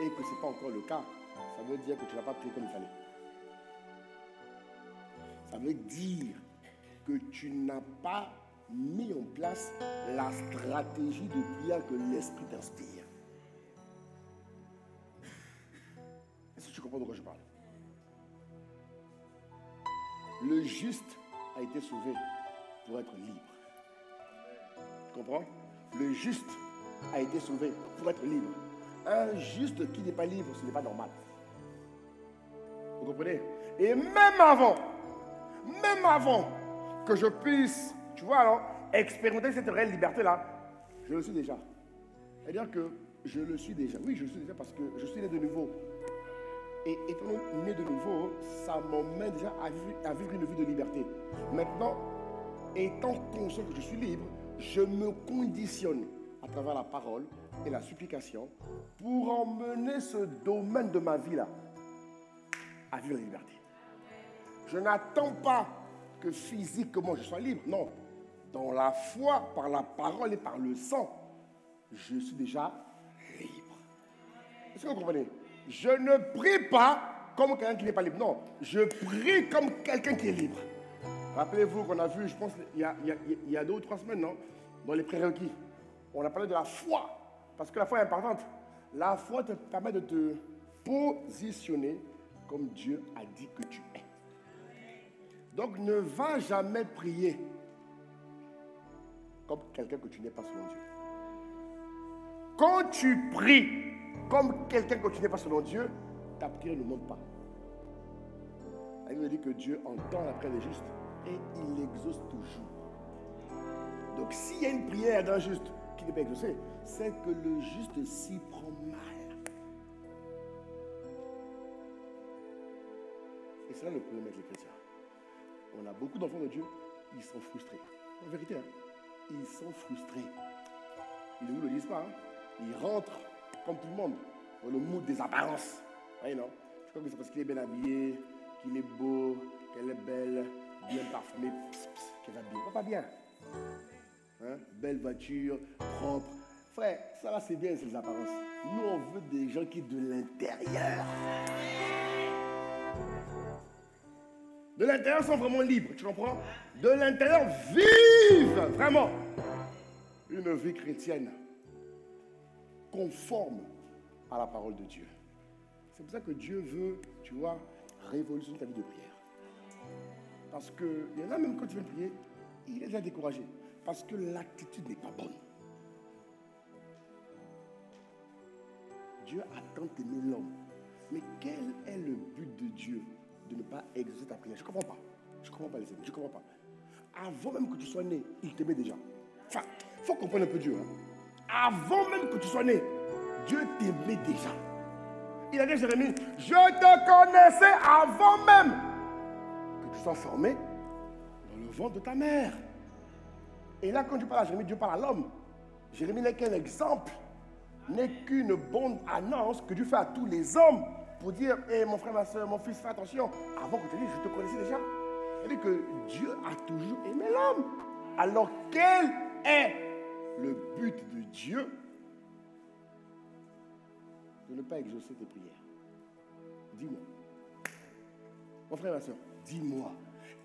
et que ce n'est pas encore le cas, ça veut dire que tu n'as pas prié comme il fallait. Ça veut dire que tu n'as pas mis en place la stratégie de prière que l'Esprit t'inspire. Est-ce que tu comprends de quoi je parle? Le juste a été sauvé pour être libre. Tu comprends? Le juste a été sauvé pour être libre. Un juste qui n'est pas libre, ce n'est pas normal. Vous comprenez? Et même avant que je puisse, tu vois, alors, expérimenter cette réelle liberté-là, je le suis déjà. C'est-à-dire que je le suis déjà. Oui, je le suis déjà parce que je suis né de nouveau. Et étant né de nouveau, ça m'emmène déjà à vivre une vie de liberté. Maintenant, étant conscient que je suis libre, je me conditionne à travers la parole et la supplication pour emmener ce domaine de ma vie-là à vivre la liberté. Je n'attends pas que physiquement je sois libre. Non. Dans la foi, par la parole et par le sang, je suis déjà libre. Est-ce que vous comprenez? Je ne prie pas comme quelqu'un qui n'est pas libre. Non, je prie comme quelqu'un qui est libre. Rappelez-vous qu'on a vu, je pense, il y a 2 ou 3 semaines, non, dans les prérequis, on a parlé de la foi. Parce que la foi est importante. La foi te permet de te positionner comme Dieu a dit que tu es. Donc ne va jamais prier comme quelqu'un que tu n'es pas selon Dieu. Quand tu pries comme quelqu'un que tu n'es pas selon Dieu, ta prière ne monte pas. La Bible dit que Dieu entend la prière des justes et il l'exauce toujours. Donc s'il y a une prière d'un juste qui n'est pas exaucée, c'est que le juste s'y prend mal. Et c'est là le problème avec les chrétiens. On a beaucoup d'enfants de Dieu, ils sont frustrés. En vérité, ils sont frustrés. Ils ne vous le disent pas. Ils rentrent, comme tout le monde, dans le mood des apparences. Oui, non? Je crois que c'est parce qu'il est bien habillé, qu'il est beau, qu'elle est belle, bien parfumée, qu'elle va bien. Pas bien. Hein? Belle voiture, propre. Frère, ça là c'est bien, c'est les apparences. Nous on veut des gens qui de l'intérieur. De l'intérieur sont vraiment libres, tu comprends? De l'intérieur vivent vraiment une vie chrétienne conforme à la parole de Dieu. C'est pour ça que Dieu veut, tu vois, révolutionner ta vie de prière. Parce qu'il y en a même quand tu veux prier, il est déjà découragé. Parce que l'attitude n'est pas bonne. Dieu a tant aimé l'homme. Mais quel est le but de Dieu de ne pas exaucer ta prière? Je ne comprends pas. Je ne comprends pas les amis. Je ne comprends pas. Avant même que tu sois né, il t'aimait déjà. Enfin, il faut comprendre un peu Dieu. Hein. Avant même que tu sois né, Dieu t'aimait déjà. Il a dit à Jérémie, je te connaissais avant même que tu sois formé dans le ventre de ta mère. Et là, quand Dieu parle à Jérémie, Dieu parle à l'homme. Jérémie n'est qu'un exemple, n'est qu'une bonne annonce que Dieu fait à tous les hommes pour dire, hey, mon frère, ma soeur, mon fils, fais attention. Avant que tu dises, je te connaissais déjà. C'est-à-dire que Dieu a toujours aimé l'homme. Alors, quel est le but de Dieu de ne pas exaucer tes prières? Dis-moi. Mon frère, ma soeur, dis-moi.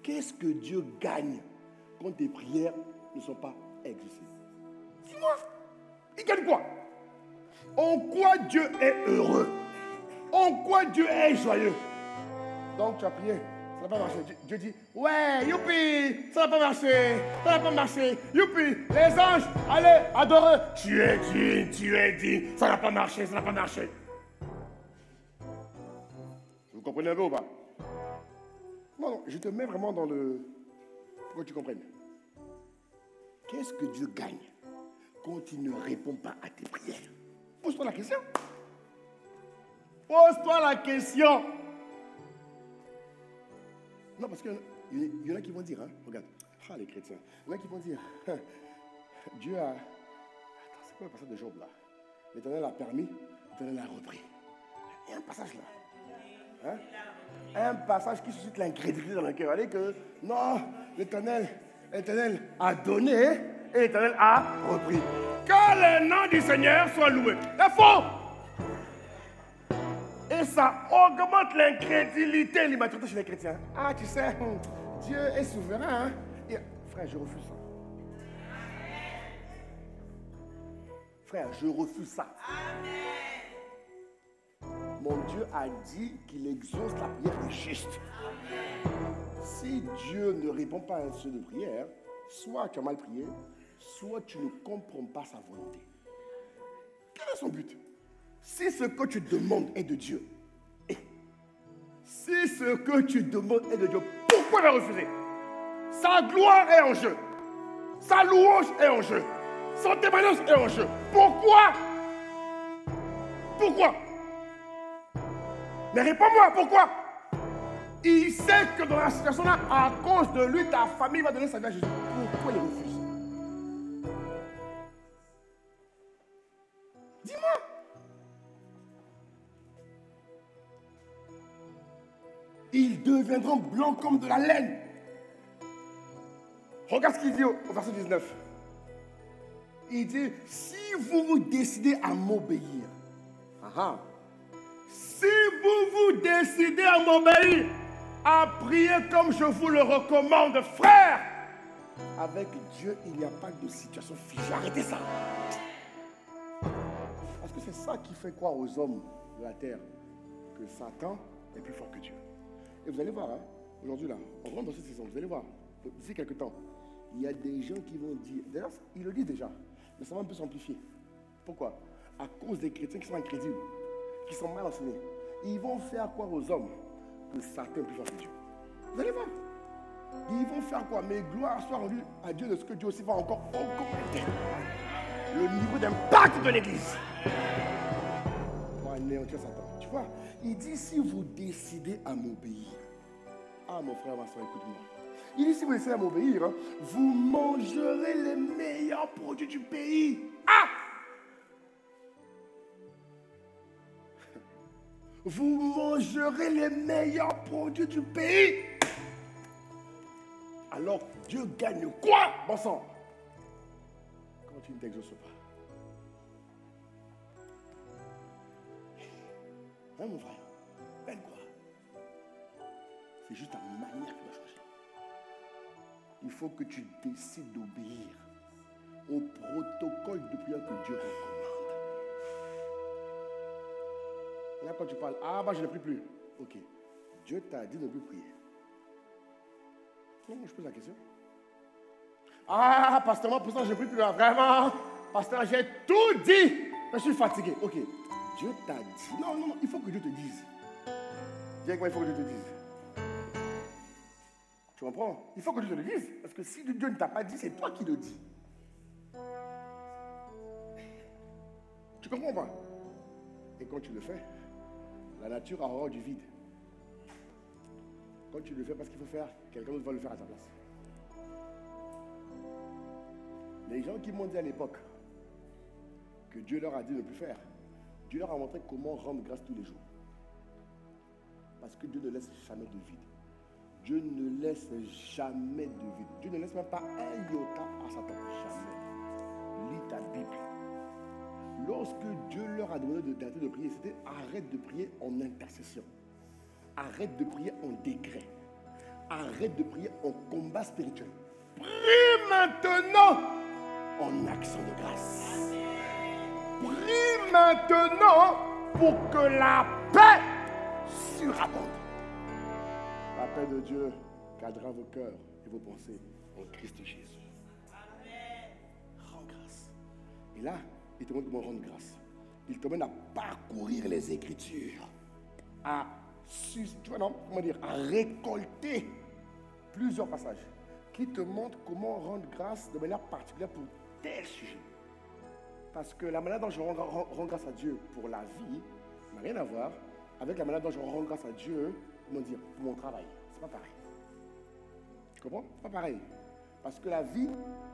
Qu'est-ce que Dieu gagne quand tes prières ne sont pas exaucées? Dis-moi. Il gagne quoi? En quoi Dieu est heureux? En quoi Dieu est joyeux? Donc tu as prié, ça n'a pas marché. Dieu dit, ouais, youpi, ça n'a pas marché, ça n'a pas marché, youpi, les anges, allez, adorer. Tu es digne, ça n'a pas marché, ça n'a pas marché. Vous comprenez un peu ou pas? Non, je te mets vraiment dans le... pour que tu comprennes. Qu'est-ce que Dieu gagne quand il ne répond pas à tes prières? Pose-toi la question. Pose-toi la question. Non, parce qu'il y en a qui vont dire, hein, regarde, les chrétiens, il y en a qui vont dire, Dieu a... Attends, c'est quoi le passage de Job là? L'Éternel a permis, l'Éternel a repris. Il y a un passage là. Hein? Un passage qui suscite l'incrédulité dans le cœur. Elle dit que, non, l'Éternel a donné et l'Éternel a repris. Que le nom du Seigneur soit loué. C'est faux. Et ça augmente l'incrédulité, l'immaturité chez les chrétiens. Ah, tu sais, Dieu est souverain. Hein? Et, frère, je refuse ça. Frère, je refuse ça. Mon Dieu a dit qu'il exauce la prière des justes. Si Dieu ne répond pas à un souhait de prière, soit tu as mal prié, soit tu ne comprends pas sa volonté. Quel est son but? Si ce que tu demandes est de Dieu, si ce que tu demandes est de Dieu, pourquoi la refuser? Sa gloire est en jeu. Sa louange est en jeu. Son témoignage est en jeu. Pourquoi? Pourquoi? Mais réponds-moi, pourquoi? Il sait que dans la situation-là, à cause de lui, ta famille va donner sa vie à Jésus. Pourquoi il refuse? Dis-moi. Ils deviendront blancs comme de la laine. Regarde ce qu'il dit au verset 19. Il dit, si vous vous décidez à m'obéir, si vous vous décidez à m'obéir, à prier comme je vous le recommande, frère, avec Dieu, il n'y a pas de situation figée. Arrêtez ça. Parce que c'est ça qui fait croire aux hommes de la terre que Satan est plus fort que Dieu. Et vous allez voir, hein, aujourd'hui là, on rentre dans cette saison, vous allez voir, d'ici quelques temps, il y a des gens qui vont dire, d'ailleurs, ils le disent déjà, mais ça va un peu s'amplifier. Pourquoi? À cause des chrétiens qui sont incrédules, qui sont mal enseignés. Ils vont faire croire aux hommes que Satan est plus fort que Dieu. Vous allez voir. Ils vont faire quoi? Mais gloire soit rendue à Dieu de ce que Dieu aussi va encore augmenter le niveau d'impact de l'Église pour anéantir Satan. Tu vois, il dit si vous décidez à m'obéir. Ah mon frère, ma soeur, écoute-moi. Il dit si vous décidez à m'obéir, hein, vous mangerez les meilleurs produits du pays. Ah! Vous mangerez les meilleurs produits du pays. Alors Dieu gagne quoi, bon sang? Quand tu ne t'exauces pas. Hein, mon frère? Gagne quoi? C'est juste ta manière qui va changer. Il faut que tu décides d'obéir au protocole de prière que Dieu recommande. Là, quand tu parles, ah, bah, je ne prie plus. Ok. Dieu t'a dit de ne plus prier. Non, je pose la question. Ah, pasteur, moi, pour ça, je ne prie plus. Là. Vraiment, pasteur, j'ai tout dit. Je suis fatigué. Ok. Dieu t'a dit. Non, non, il faut que Dieu te dise. Dis avec moi, il faut que Dieu te dise. Tu comprends? Il faut que Dieu te le dise. Parce que si Dieu ne t'a pas dit, c'est toi qui le dis. Tu comprends pas? Et quand tu le fais, la nature a horreur du vide. Quand tu le fais parce qu'il faut faire, quelqu'un d'autre va le faire à ta place. Les gens qui m'ont dit à l'époque que Dieu leur a dit de ne plus faire, Dieu leur a montré comment rendre grâce tous les jours. Parce que Dieu ne laisse jamais de vide. Dieu ne laisse jamais de vide. Dieu ne laisse même pas un iota à Satan. Jamais. Lis ta Bible. Lorsque Dieu leur a demandé d'arrêter de prier, c'était arrête de prier en intercession. Arrête de prier en décret. Arrête de prier en combat spirituel. Prie maintenant en action de grâce. Prie maintenant pour que la paix surabonde. La paix de Dieu gardera vos cœurs et vos pensées en Christ Jésus. Rends grâce. Et là, il te montre comment rendre grâce. Il te mène à parcourir les Écritures, à récolter plusieurs passages qui te montrent comment rendre grâce de manière particulière pour tel sujet. Parce que la manière dont je rends grâce à Dieu pour la vie n'a rien à voir avec la manière dont je rends grâce à Dieu, pour mon travail. C'est pas pareil. Tu comprends? C'est pas pareil. Parce que la vie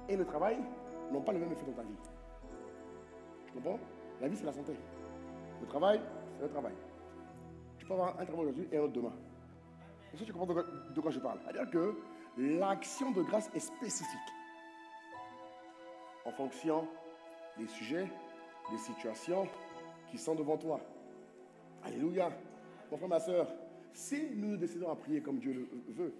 et le travail n'ont pas le même effet dans ta vie. Tu comprends? La vie, c'est la santé. Le travail, c'est le travail. Tu peux avoir un travail aujourd'hui et un autre demain. Est-ce que tu comprends de quoi je parle? C'est-à-dire que l'action de grâce est spécifique. En fonction des sujets, des situations qui sont devant toi. Alléluia. Mon frère, ma soeur, si nous nous décidons à prier comme Dieu le veut,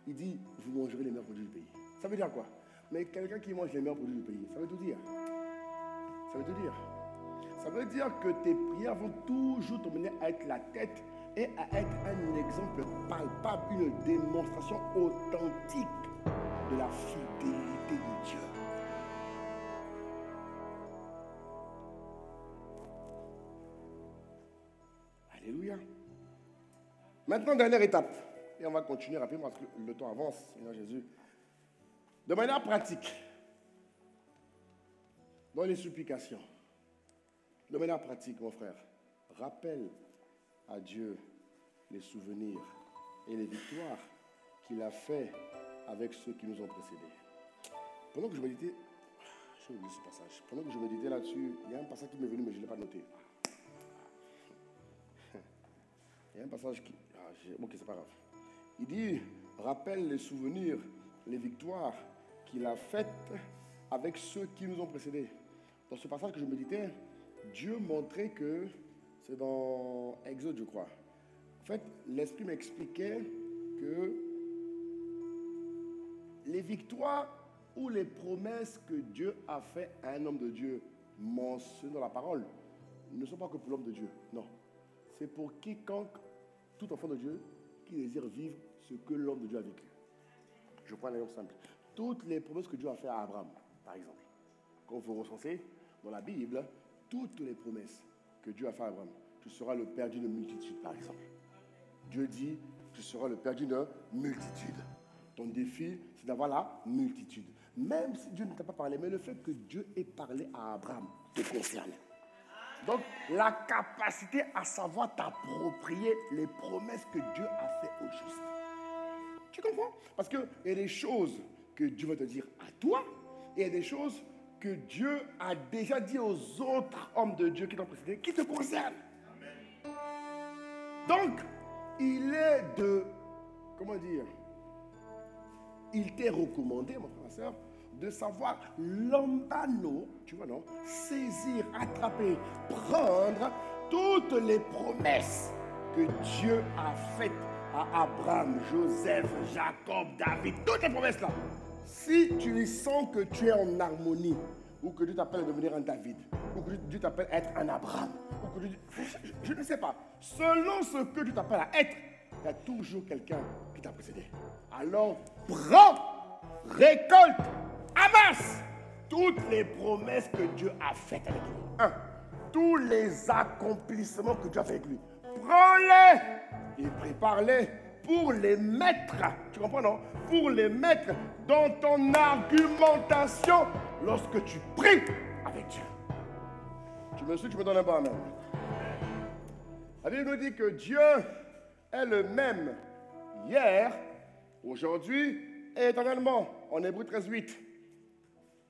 il dit, vous mangerez les meilleurs produits du pays. Ça veut dire quoi? Mais quelqu'un qui mange les meilleurs produits du pays, ça veut tout dire. Ça veut tout dire. Ça veut dire que tes prières vont toujours te mener à être la tête et à être un exemple palpable, une démonstration authentique de la fidélité de Dieu. Alléluia. Maintenant, dernière étape. Et on va continuer rapidement parce que le temps avance, Seigneur Jésus. De manière pratique, dans les supplications, de manière pratique, mon frère, rappelle à Dieu les souvenirs et les victoires qu'il a fait avec ceux qui nous ont précédés. Pendant que je méditais, j'ai oublié ce passage. Pendant que je méditais là-dessus, il y a un passage qui m'est venu, mais je ne l'ai pas noté. Il y a un passage qui... ok, c'est pas grave. Il dit, rappelle les souvenirs, les victoires qu'il a faites avec ceux qui nous ont précédés. Dans ce passage que je méditais, Dieu montrait que, c'est dans Exode, je crois. En fait, l'Esprit m'expliquait que les victoires ou les promesses que Dieu a fait à un homme de Dieu mentionnées dans la parole ne sont pas que pour l'homme de Dieu. Non. C'est pour quiconque, tout enfant de Dieu, qui désire vivre ce que l'homme de Dieu a vécu. Je prends un exemple simple. Toutes les promesses que Dieu a fait à Abraham, par exemple, quand vous recensez dans la Bible, toutes les promesses que Dieu a fait à Abraham, tu seras le père d'une multitude, par exemple. Dieu dit, tu seras le père d'une multitude. Ton défi, c'est d'avoir la multitude. Même si Dieu ne t'a pas parlé, mais le fait que Dieu ait parlé à Abraham te concerne. Donc, la capacité à savoir t'approprier les promesses que Dieu a fait aux justes. Tu comprends? Parce qu'il y a des choses que Dieu va te dire à toi, et il y a des choses que Dieu a déjà dit aux autres hommes de Dieu qui t'ont précédé, qui te concernent. Donc, il est de, comment dire, il t'est recommandé, mon frère, ma soeur, de savoir lambano, tu vois, non? Saisir, attraper, prendre toutes les promesses que Dieu a faites à Abraham, Joseph, Jacob, David, toutes les promesses là. Si tu sens que tu es en harmonie, ou que Dieu t'appelle à devenir un David, ou que Dieu t'appelle à être un Abraham, ou que je ne sais pas, selon ce que tu t'appelles à être, il y a toujours quelqu'un qui t'a précédé. Alors, prends, récolte, amasse toutes les promesses que Dieu a faites avec lui. Un, tous les accomplissements que Dieu a fait avec lui. Prends-les et prépare-les pour les mettre, tu comprends, non? Pour les mettre dans ton argumentation lorsque tu pries avec Dieu. Tu me suis, tu me donnes un bon amen. La Bible nous dit que Dieu est le même hier, aujourd'hui et éternellement. En Hébreux 13:8.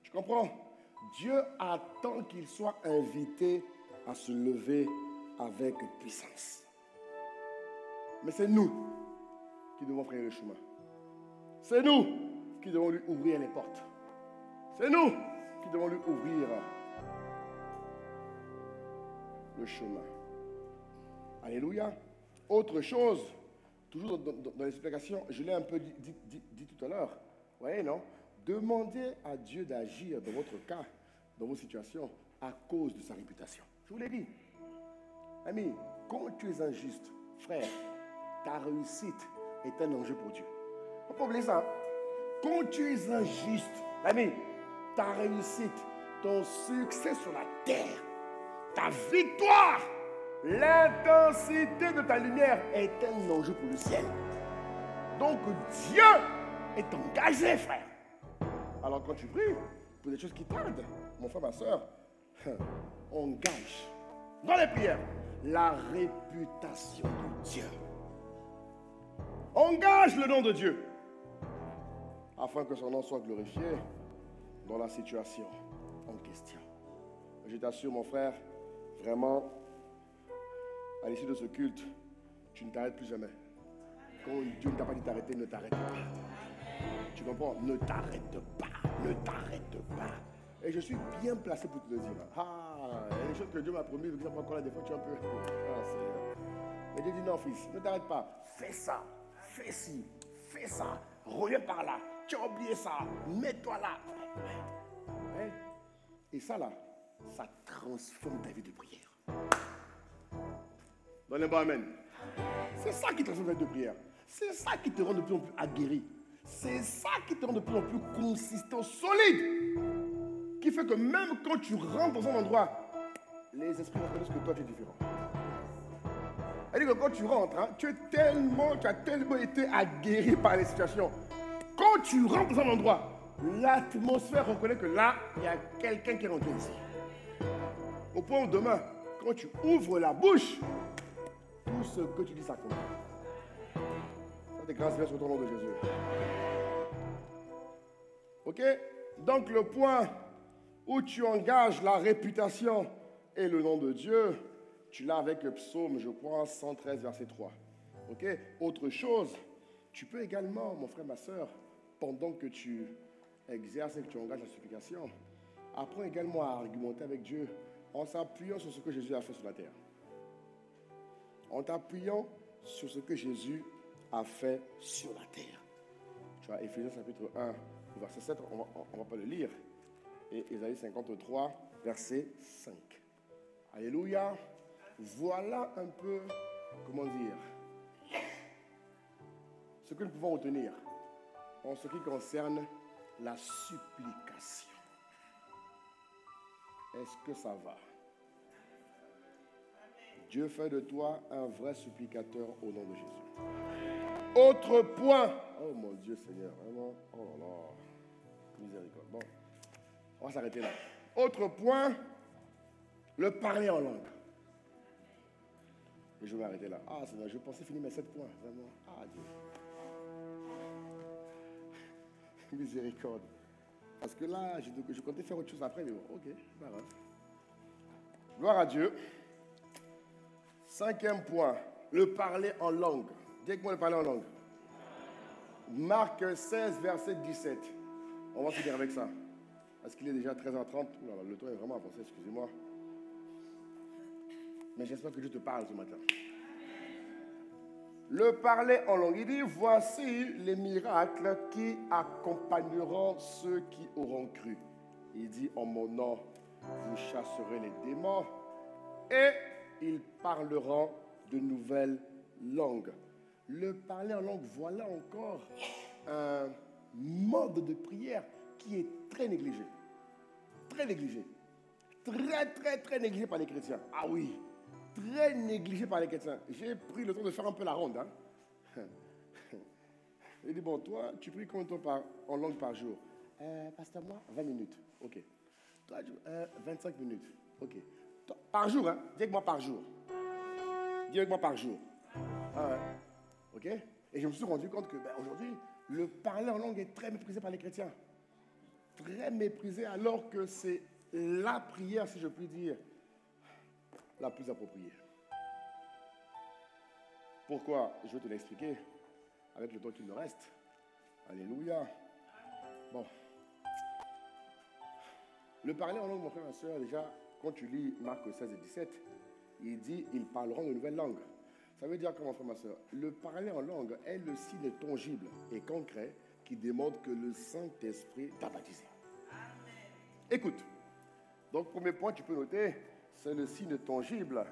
Tu comprends? Dieu attend qu'il soit invité à se lever avec puissance. Mais c'est nous qui devons frayer le chemin. C'est nous qui devons lui ouvrir les portes. C'est nous qui devons lui ouvrir le chemin. Alléluia. Autre chose, toujours dans les explications, je l'ai un peu dit tout à l'heure. Vous voyez, non? Demandez à Dieu d'agir dans votre cas, dans vos situations, à cause de sa réputation. Je vous l'ai dit. Ami, quand tu es injuste, frère, ta réussite est un enjeu pour Dieu. Il ne faut pas oublier ça. Quand tu es injuste, ami, ta réussite, ton succès sur la terre, ta victoire, l'intensité de ta lumière est un enjeu pour le ciel. Donc Dieu est engagé, frère. Alors quand tu pries pour des choses qui tardent, mon frère, ma soeur, engage dans les prières la réputation de Dieu. Engage le nom de Dieu afin que son nom soit glorifié dans la situation en question. Je t'assure, mon frère, vraiment, à l'issue de ce culte, tu ne t'arrêtes plus jamais. Quand Dieu ne t'a pas dit d'arrêter, ne t'arrête pas. Tu comprends? Ne t'arrête pas. Ne t'arrête pas. Et je suis bien placé pour te le dire. Ah, il y a des choses que Dieu m'a promis, mais encore là, des fois, tu es un peu... Mais Dieu dit non, fils, ne t'arrête pas. Fais ça, fais ci, fais ça. Reviens par là. Tu as oublié ça. Mets-toi là. Ouais. Et ça, là, ça transforme ta vie de prière. Donne un bon amen. C'est ça qui transforme ta vie de prière. C'est ça qui te rend de plus en plus aguerri. C'est ça qui te rend de plus en plus consistant, solide. Qui fait que même quand tu rentres dans un endroit, les esprits reconnaissent que toi tu es différent. C'est-à-dire que quand tu rentres, hein, tu as tellement été aguerri par les situations. Quand tu rentres dans un endroit, l'atmosphère reconnaît que là, il y a quelqu'un qui est rentré ici. Au point où demain, quand tu ouvres la bouche, tout ce que tu dis s'accomplit. Ça te grâce sur ton nom de Jésus. Ok? Donc le point où tu engages la réputation et le nom de Dieu, tu l'as avec le psaume, je crois, 113, verset 3. Ok? Autre chose, tu peux également, mon frère, ma soeur, pendant que tu exerces et que tu engages la supplication, apprends également à argumenter avec Dieu en s'appuyant sur ce que Jésus a fait sur la terre. En t'appuyant sur ce que Jésus a fait sur la terre. Tu vois, Éphésiens chapitre 1, verset 7, on ne va pas le lire. Et Ésaïe 53, verset 5. Alléluia. Voilà un peu, comment dire, ce que nous pouvons retenir en ce qui concerne la supplication. Est-ce que ça va? Dieu fait de toi un vrai supplicateur au nom de Jésus. Autre point. Oh mon Dieu Seigneur, vraiment. Oh là là. Miséricorde. Bon, on va s'arrêter là. Autre point, le parler en langue. Et je vais m'arrêter là. Ah Seigneur, je pensais finir mes 7 points. Vraiment. Ah Dieu. Miséricorde. Parce que là, je comptais faire autre chose après, mais bon, ok, c'est pas grave. Gloire à Dieu. 5e point, le parler en langue. Dis-moi le parler en langue. Marc 16, verset 17. On va finir avec ça. Parce qu'il est déjà 13h30. Oula, le temps est vraiment avancé, excusez-moi. Mais j'espère que Dieu te parle ce matin. Le parler en langue. Il dit, voici les miracles qui accompagneront ceux qui auront cru. Il dit, en mon nom, vous chasserez les démons et ils parleront de nouvelles langues. Le parler en langue, voilà encore un mode de prière qui est très négligé. Très négligé. Très négligé par les chrétiens. Ah oui, très négligé par les chrétiens. J'ai pris le temps de faire un peu la ronde. Il dit, bon, toi, tu pries combien de temps en langue par jour? Pasteur, moi, 20 minutes. Ok. Toi, 25 minutes. Ok. Toi, par jour, hein? Dis avec moi par jour. Dis avec moi par jour. Ah ouais. Ok? Et je me suis rendu compte que aujourd'hui, le parler en langue est très méprisé par les chrétiens. Très méprisé, alors que c'est la prière, si je puis dire, la plus appropriée. Pourquoi? Je vais te l'expliquer avec le temps qu'il me reste. Alléluia. Bon. Le parler en langue, mon frère, ma soeur, déjà, quand tu lis Marc 16 et 17, il dit, ils parleront de nouvelles langues. Ça veut dire quoi, mon frère, ma soeur? Le parler en langue est le signe tangible et concret qui démontre que le Saint-Esprit t'a baptisé. Amen. Écoute. Donc, premier point, tu peux noter, c'est le signe tangible.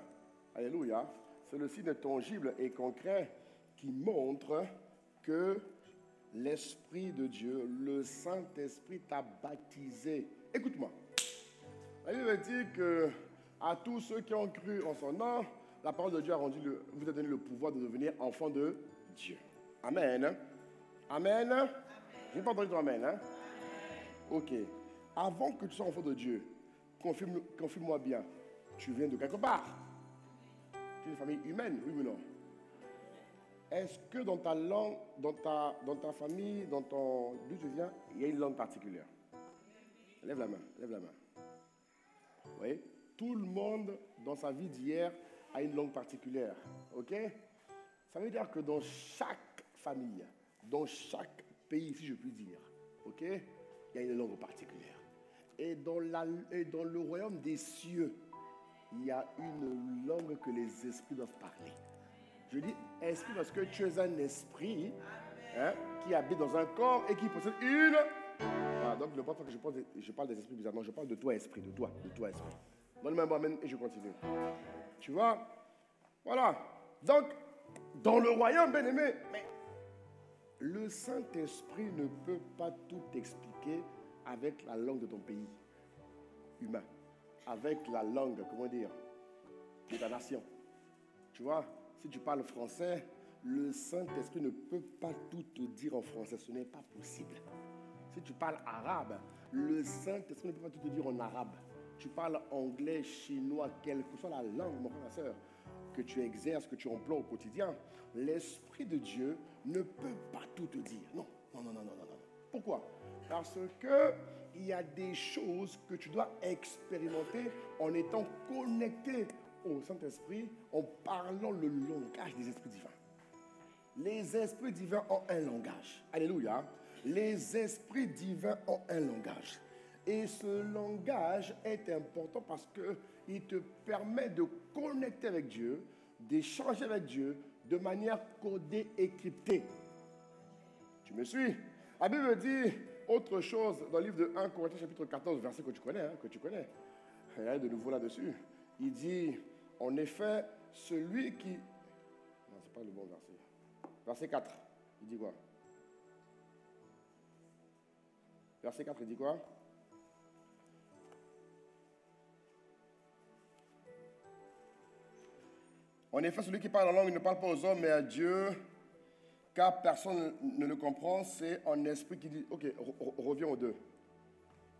Alléluia. C'est le signe tangible et concret qui montre que l'Esprit de Dieu, le Saint-Esprit t'a baptisé. Écoute-moi. La Bible dit que à tous ceux qui ont cru en son nom, la parole de Dieu vous a donné le pouvoir de devenir enfant de Dieu. Amen. Amen. Je n'ai pas entendu ton amen. Hein? Ok. Avant que tu sois enfant de Dieu, confirme-moi bien. Tu viens de quelque part. Tu es une famille humaine, oui ou non? Est-ce que dans ta langue, dans ta famille, d'où tu viens, il y a une langue particulière? Lève la main, lève la main. Vous voyez? Tout le monde, dans sa vie d'hier, a une langue particulière. Ok? Ça veut dire que dans chaque famille, dans chaque pays, si je puis dire, ok, il y a une langue particulière. Et dans le royaume des cieux, il y a une langue que les esprits doivent parler. Je dis esprit parce que tu es un esprit qui habite dans un corps et qui possède une... Voilà, donc, le pas que je parle des esprits bizarrement, je parle de toi, esprit, de toi esprit. Donne-moi un bon amen et je continue. Tu vois? Voilà. Donc, dans le royaume, bien-aimé, mais le Saint-Esprit ne peut pas tout expliquer avec la langue de ton pays humain, avec la langue, comment dire, de ta nation. Tu vois? Si tu parles français, le Saint-Esprit ne peut pas tout te dire en français. Ce n'est pas possible. Si tu parles arabe, le Saint-Esprit ne peut pas tout te dire en arabe. Tu parles anglais, chinois, quelle que soit la langue, mon frère, ma soeur, que tu exerces, que tu emploies au quotidien, l'Esprit de Dieu ne peut pas tout te dire. Non. Pourquoi? Parce qu'il y a des choses que tu dois expérimenter en étant connecté au Saint-Esprit, en parlant le langage des esprits divins. Les esprits divins ont un langage. Alléluia. Les esprits divins ont un langage. Et ce langage est important parce qu'il te permet de connecter avec Dieu, d'échanger avec Dieu de manière codée et cryptée. Tu me suis? La Bible dit autre chose dans le livre de 1 Corinthiens chapitre 14, verset que tu connais. Il y a de nouveau là-dessus. Il dit, en effet, celui qui... Non, ce n'est pas le bon verset. Verset 4, il dit quoi? Verset 4, il dit quoi? En effet, celui qui parle en langue ne parle pas aux hommes, mais à Dieu, car personne ne le comprend. C'est en esprit qui dit... Ok, reviens aux deux.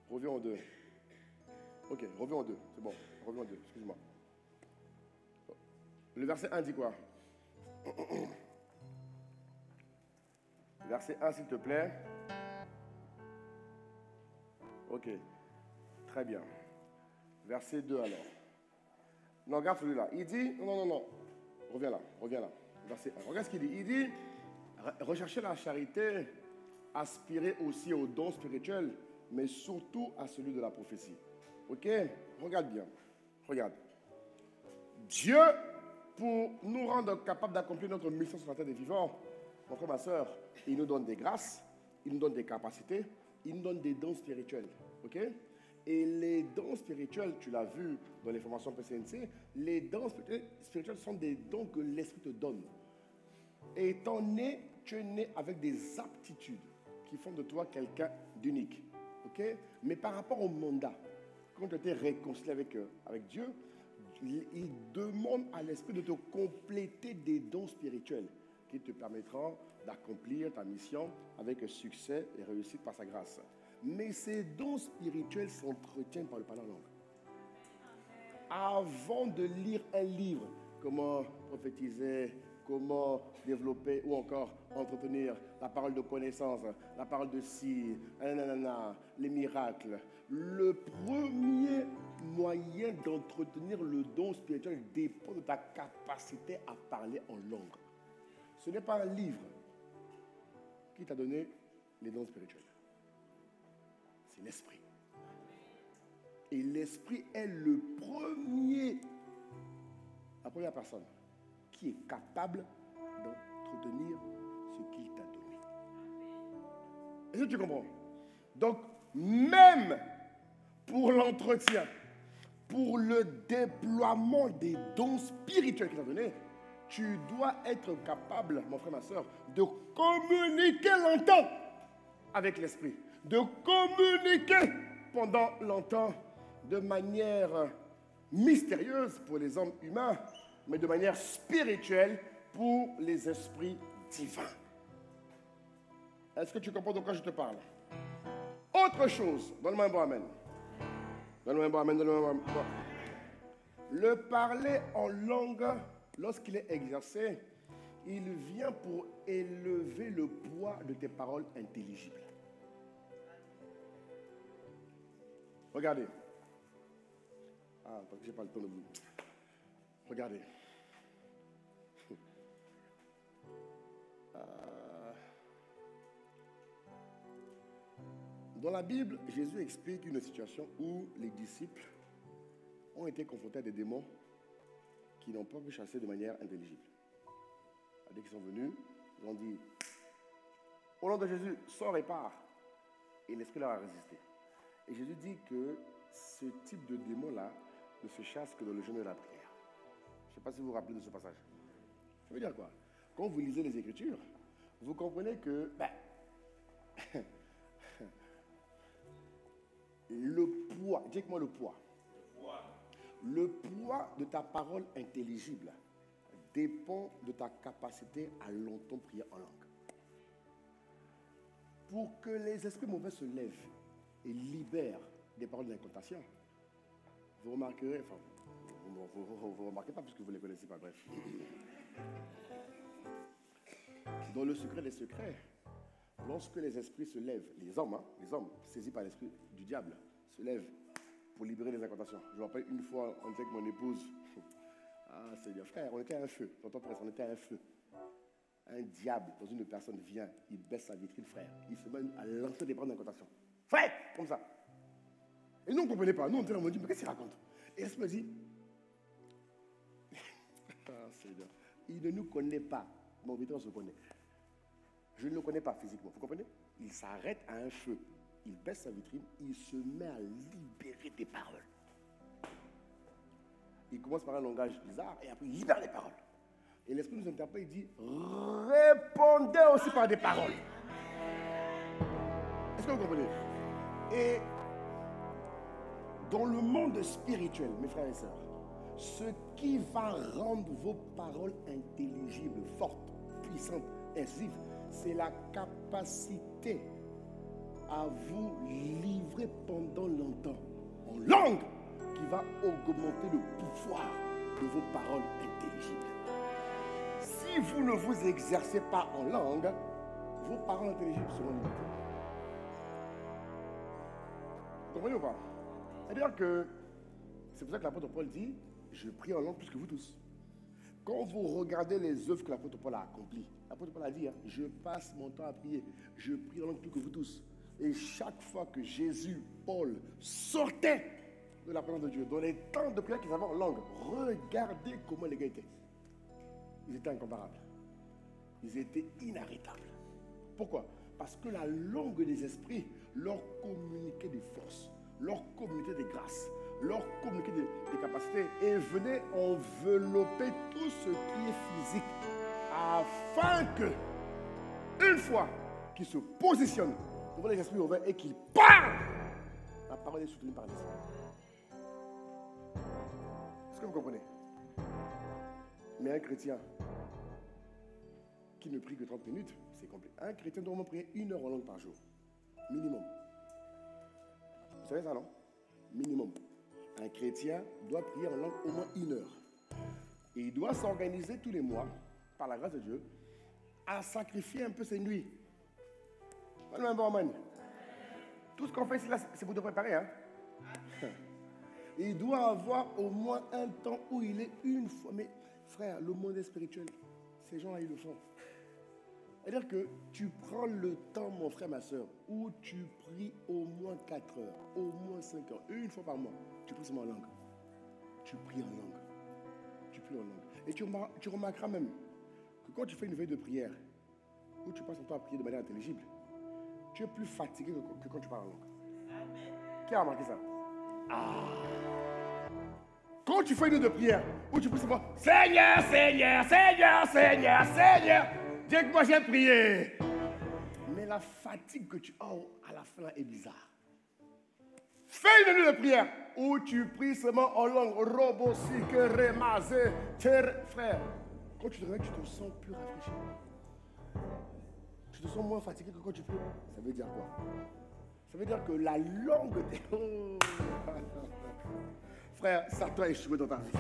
Ok, reviens aux deux. C'est bon, reviens aux deux, excuse-moi. Le verset 1 dit quoi? Verset 1, s'il te plaît. Ok, très bien. Verset 2 alors. Non, regarde celui-là. Il dit... Non. Reviens là. Verset 1. Regarde ce qu'il dit. Il dit, Recherchez la charité, aspirez aussi aux dons spirituels, mais surtout à celui de la prophétie. Ok? Regarde bien. Regarde. Dieu, pour nous rendre capables d'accomplir notre mission sur la terre des vivants, mon frère, ma soeur, il nous donne des grâces, il nous donne des capacités, il nous donne des dons spirituels. Ok? Et les dons spirituels, tu l'as vu dans les formations PCNC, les dons spirituels sont des dons que l'Esprit te donne. Et étant né, tu es né avec des aptitudes qui font de toi quelqu'un d'unique. Ok? Mais par rapport au mandat, quand tu étais réconcilié avec Dieu, il demande à l'Esprit de te compléter des dons spirituels qui te permettront d'accomplir ta mission avec succès et réussite par sa grâce. Mais ces dons spirituels s'entretiennent par le parler en langue. Avant de lire un livre, comment prophétiser, comment développer ou encore entretenir la parole de connaissance, la parole de si, les miracles. Le premier moyen d'entretenir le don spirituel dépend de ta capacité à parler en langue. Ce n'est pas un livre qui t'a donné les dons spirituels. C'est l'Esprit. Et l'Esprit est la première personne qui est capable d'entretenir ce qu'il t'a donné. Est-ce que tu comprends? Donc, même pour l'entretien, pour le déploiement des dons spirituels qu'il t'a donné, tu dois être capable, mon frère, ma soeur, de communiquer longtemps avec l'Esprit. De communiquer pendant longtemps de manière mystérieuse pour les hommes humains, mais de manière spirituelle pour les esprits divins. Est-ce que tu comprends de quoi je te parle? Autre chose, donne-moi un bon amen. Donne-moi un bon amen, donne-moi un bon amen. Le parler en langue, lorsqu'il est exercé, il vient pour élever le poids de tes paroles intelligibles. Regardez. Ah, parce que je n'ai pas le temps de vous. Regardez. Dans la Bible, Jésus explique une situation où les disciples ont été confrontés à des démons qui n'ont pas pu chasser de manière intelligible. Dès qu'ils sont venus, ils ont dit, au nom de Jésus, sors et pars. Et l'esprit leur a résisté. Et Jésus dit que ce type de démon-là ne se chasse que dans le jeûne et la prière. Je ne sais pas si vous vous rappelez de ce passage. Ça veut dire quoi? Quand vous lisez les Écritures, vous comprenez que le poids, dites-moi le poids. Le poids de ta parole intelligible dépend de ta capacité à longtemps prier en langue. Pour que les esprits mauvais se lèvent et libèrent des paroles d'incantation, vous remarquerez, enfin, vous ne remarquez pas puisque vous ne les connaissez pas, bref. Dans le secret des secrets, lorsque les esprits se lèvent, les hommes saisis par l'esprit du diable, se lèvent pour libérer les incantations. Je me rappelle une fois, on était avec mon épouse. Ah, Seigneur, frère, on était à un feu. Tonton Presse, on était à un feu. Un diable, dans une personne, vient, il baisse sa vitrine, frère. Il se met à lancer des paroles d'incantation. Frère, comme ça. Et nous, on ne comprenait pas. Nous, on était là, on dit, mais qu'est-ce qu'il raconte? Et elle se me dit, ah, Seigneur, il ne nous connaît pas. Mon vitrine se connaît. Je ne le connais pas physiquement, vous comprenez? Il s'arrête à un feu. Il baisse sa vitrine, il se met à libérer des paroles. Il commence par un langage bizarre et après il libère les paroles. Et l'esprit nous interpelle, il dit, répondez aussi par des paroles. Est-ce que vous comprenez? Et dans le monde spirituel, mes frères et sœurs, ce qui va rendre vos paroles intelligibles, fortes, puissantes, incisives, c'est la capacité à vous livrer pendant longtemps en langue qui va augmenter le pouvoir de vos paroles intelligibles. Si vous ne vous exercez pas en langue, vos paroles intelligibles seront limitées. Vous comprenez ou pas? C'est-à-dire que c'est pour ça que l'apôtre Paul dit, je prie en langue plus que vous tous. Quand vous regardez les œuvres que l'apôtre Paul a accomplies, l'apôtre Paul a dit, hein, je passe mon temps à prier, je prie en langue plus que vous tous. Et chaque fois que Jésus, Paul, sortait de la présence de Dieu, dans les temps de prière qu'ils avaient en langue, regardez comment les gars étaient. Ils étaient incomparables. Ils étaient inarrêtables. Pourquoi? Parce que la langue des esprits leur communiquait des forces, leur communiquait des grâces, leur communiquait des capacités et venait envelopper tout ce qui est physique afin que, une fois qu'ils se positionnent devant les esprits ouverts et qu'ils parlent, la parole est soutenue par l'esprit. Est-ce que vous comprenez? Mais un chrétien qui ne prie que 30 minutes, c'est compliqué. Un chrétien doit au moins prier 1 heure en langue par jour. Minimum. Vous savez ça, non? Minimum. Un chrétien doit prier en langue au moins 1 heure. Et il doit s'organiser tous les mois, par la grâce de Dieu, à sacrifier un peu ses nuits. Tout ce qu'on fait ici, là, c'est pour te préparer. Hein? Il doit avoir au moins un temps où il est une fois. Mais frère, le monde est spirituel. Ces gens-là, ils le font. C'est-à-dire que tu prends le temps, mon frère, ma soeur, où tu pries au moins 4 heures, au moins 5 heures, une fois par mois. Tu pries seulement en langue. Tu pries en langue. Tu pries en langue. Et tu remarqueras même que quand tu fais une veille de prière, où tu passes ton temps à prier de manière intelligible, tu es plus fatigué que quand tu parles en langue. Amen. Qui a remarqué ça? Quand tu fais une veille de prière, où tu pries seulement Seigneur, Seigneur, Seigneur, Seigneur, Seigneur, Dieu que moi j'ai prié. Mais la fatigue que tu as à la fin est bizarre. Fais une nuit de prière où tu pries seulement en langue. Frère, quand tu te réveilles, tu te sens plus rafraîchi. Tu te sens moins fatigué que quand tu pries. Ça veut dire quoi? Ça veut dire que la langue... Frère, Satan a échoué dans ta vie.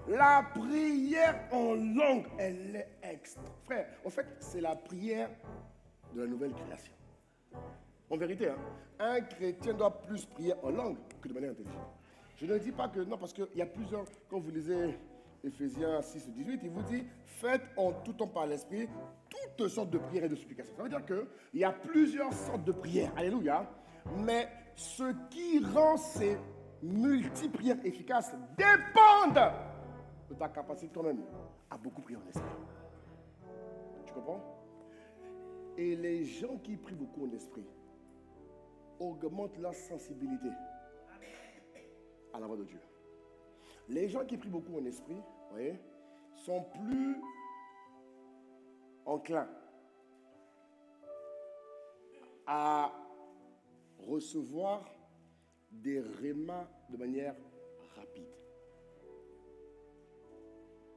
La prière en langue, elle est extra. Frère, en fait, c'est la prière de la nouvelle création. En vérité, hein, un chrétien doit plus prier en langue que de manière intelligente. Je ne dis pas que non, parce qu'il y a plusieurs, quand vous lisez Éphésiens 6 et 18, il vous dit, faites en tout temps par l'esprit toutes sortes de prières et de supplications. Ça veut dire qu'il y a plusieurs sortes de prières. Alléluia. Mais ce qui rend ces multi-prières efficaces dépendent de ta capacité quand même à beaucoup prier en esprit. Tu comprends? Et les gens qui prient beaucoup en esprit augmentent leur sensibilité à la voix de Dieu. Les gens qui prient beaucoup en esprit, vous voyez, sont plus enclins à recevoir des rémas de manière rapide.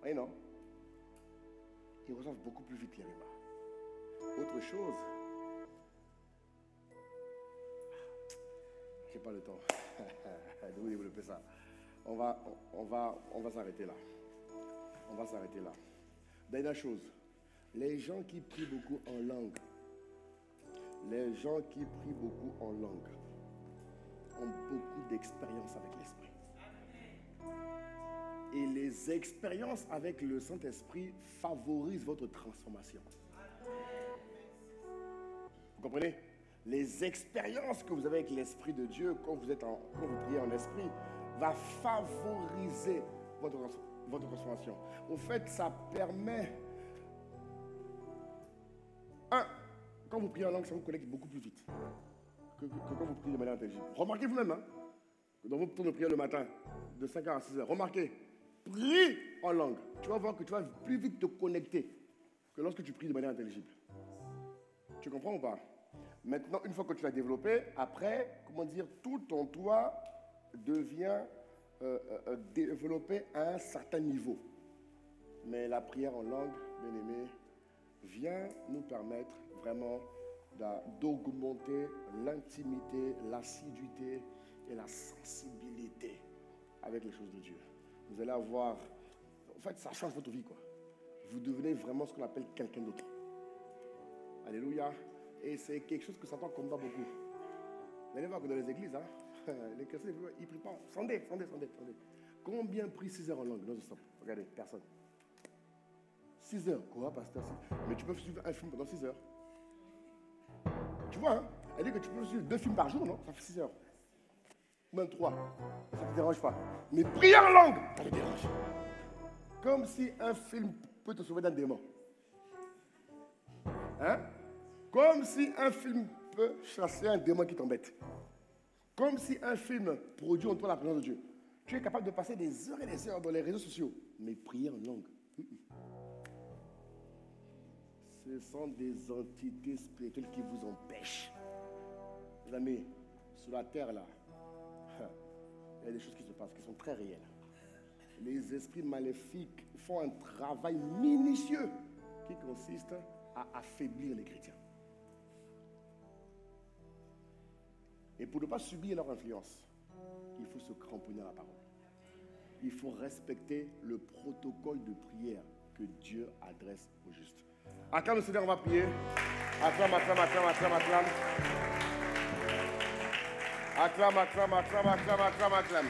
Oui, non? Ils reçoivent beaucoup plus vite les rémas. Autre chose, j'ai pas le temps de vous développer ça. On va s'arrêter là. On va s'arrêter là. Dernière chose, les gens qui prient beaucoup en langue, ont beaucoup d'expérience avec l'esprit. Et les expériences avec le Saint-Esprit favorisent votre transformation. Vous comprenez? Les expériences que vous avez avec l'Esprit de Dieu quand vous priez en esprit va favoriser votre transformation. Au fait, ça permet... Quand vous priez en langue, ça vous connecte beaucoup plus vite que quand vous priez de manière intelligente. Remarquez vous-même, hein, dans votre temps de prière le matin, de 5h à 6h, remarquez, prie en langue. Tu vas voir que tu vas plus vite te connecter que lorsque tu pries de manière intelligible. Tu comprends ou pas? Maintenant, une fois que tu l'as développé, après, tout ton toi devient développé à un certain niveau. Mais la prière en langue, bien aimé, vient nous permettre vraiment d'augmenter l'intimité, l'assiduité et la sensibilité avec les choses de Dieu. Vous allez avoir... En fait, ça change votre vie, quoi. Vous devenez vraiment ce qu'on appelle quelqu'un d'autre. Alléluia. Et c'est quelque chose que Satan combat beaucoup. Vous allez voir que dans les églises, hein, les chrétiens, ils ne prient pas. Sondez. Combien prie 6 heures en langue? Non, stop. Regardez, personne. 6 heures. Quoi, pasteur? Mais tu peux suivre un film pendant 6 heures. Tu vois, hein? Elle dit que tu peux suivre 2 films par jour, non? Ça fait 6 heures. Même 3. Ça ne te dérange pas. Mais prier en langue, ça te dérange. Comme si un film peut te sauver d'un démon. Hein? Comme si un film peut chasser un démon qui t'embête. Comme si un film produit en toi la présence de Dieu. Tu es capable de passer des heures et des heures dans les réseaux sociaux, mais prier en langue. Ce sont des entités spirituelles qui vous empêchent. Mes amis, sur la terre là, il y a des choses qui se passent qui sont très réelles. Les esprits maléfiques font un travail minutieux qui consiste à affaiblir les chrétiens. Et pour ne pas subir leur influence, il faut se cramponner à la parole. Il faut respecter le protocole de prière que Dieu adresse aux justes. Acclame le Seigneur, on va prier. Acclame, acclame, acclame, acclame, acclame. Acclame, acclame, acclame, acclame, acclame, acclame.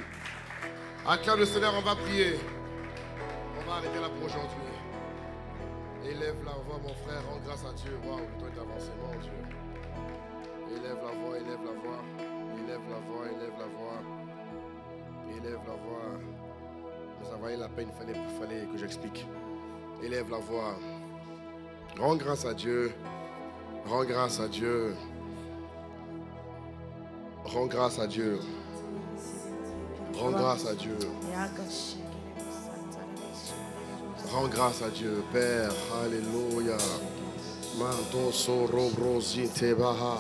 Acclame le Seigneur, on va prier. On va arrêter là pour aujourd'hui. Élève la voix, mon frère, rends grâce à Dieu. Waouh, le temps est avancé, mon Dieu. Élève la voix, élève la voix. Élève la voix, élève la voix. Élève la voix. Mais ça valait la peine, il fallait que j'explique. Élève la voix. Rends grâce à Dieu. Rends grâce à Dieu. Rends grâce à Dieu. Rends grâce à Dieu. Rends grâce à Dieu, Père. Alléluia. Manto soro brosite baha.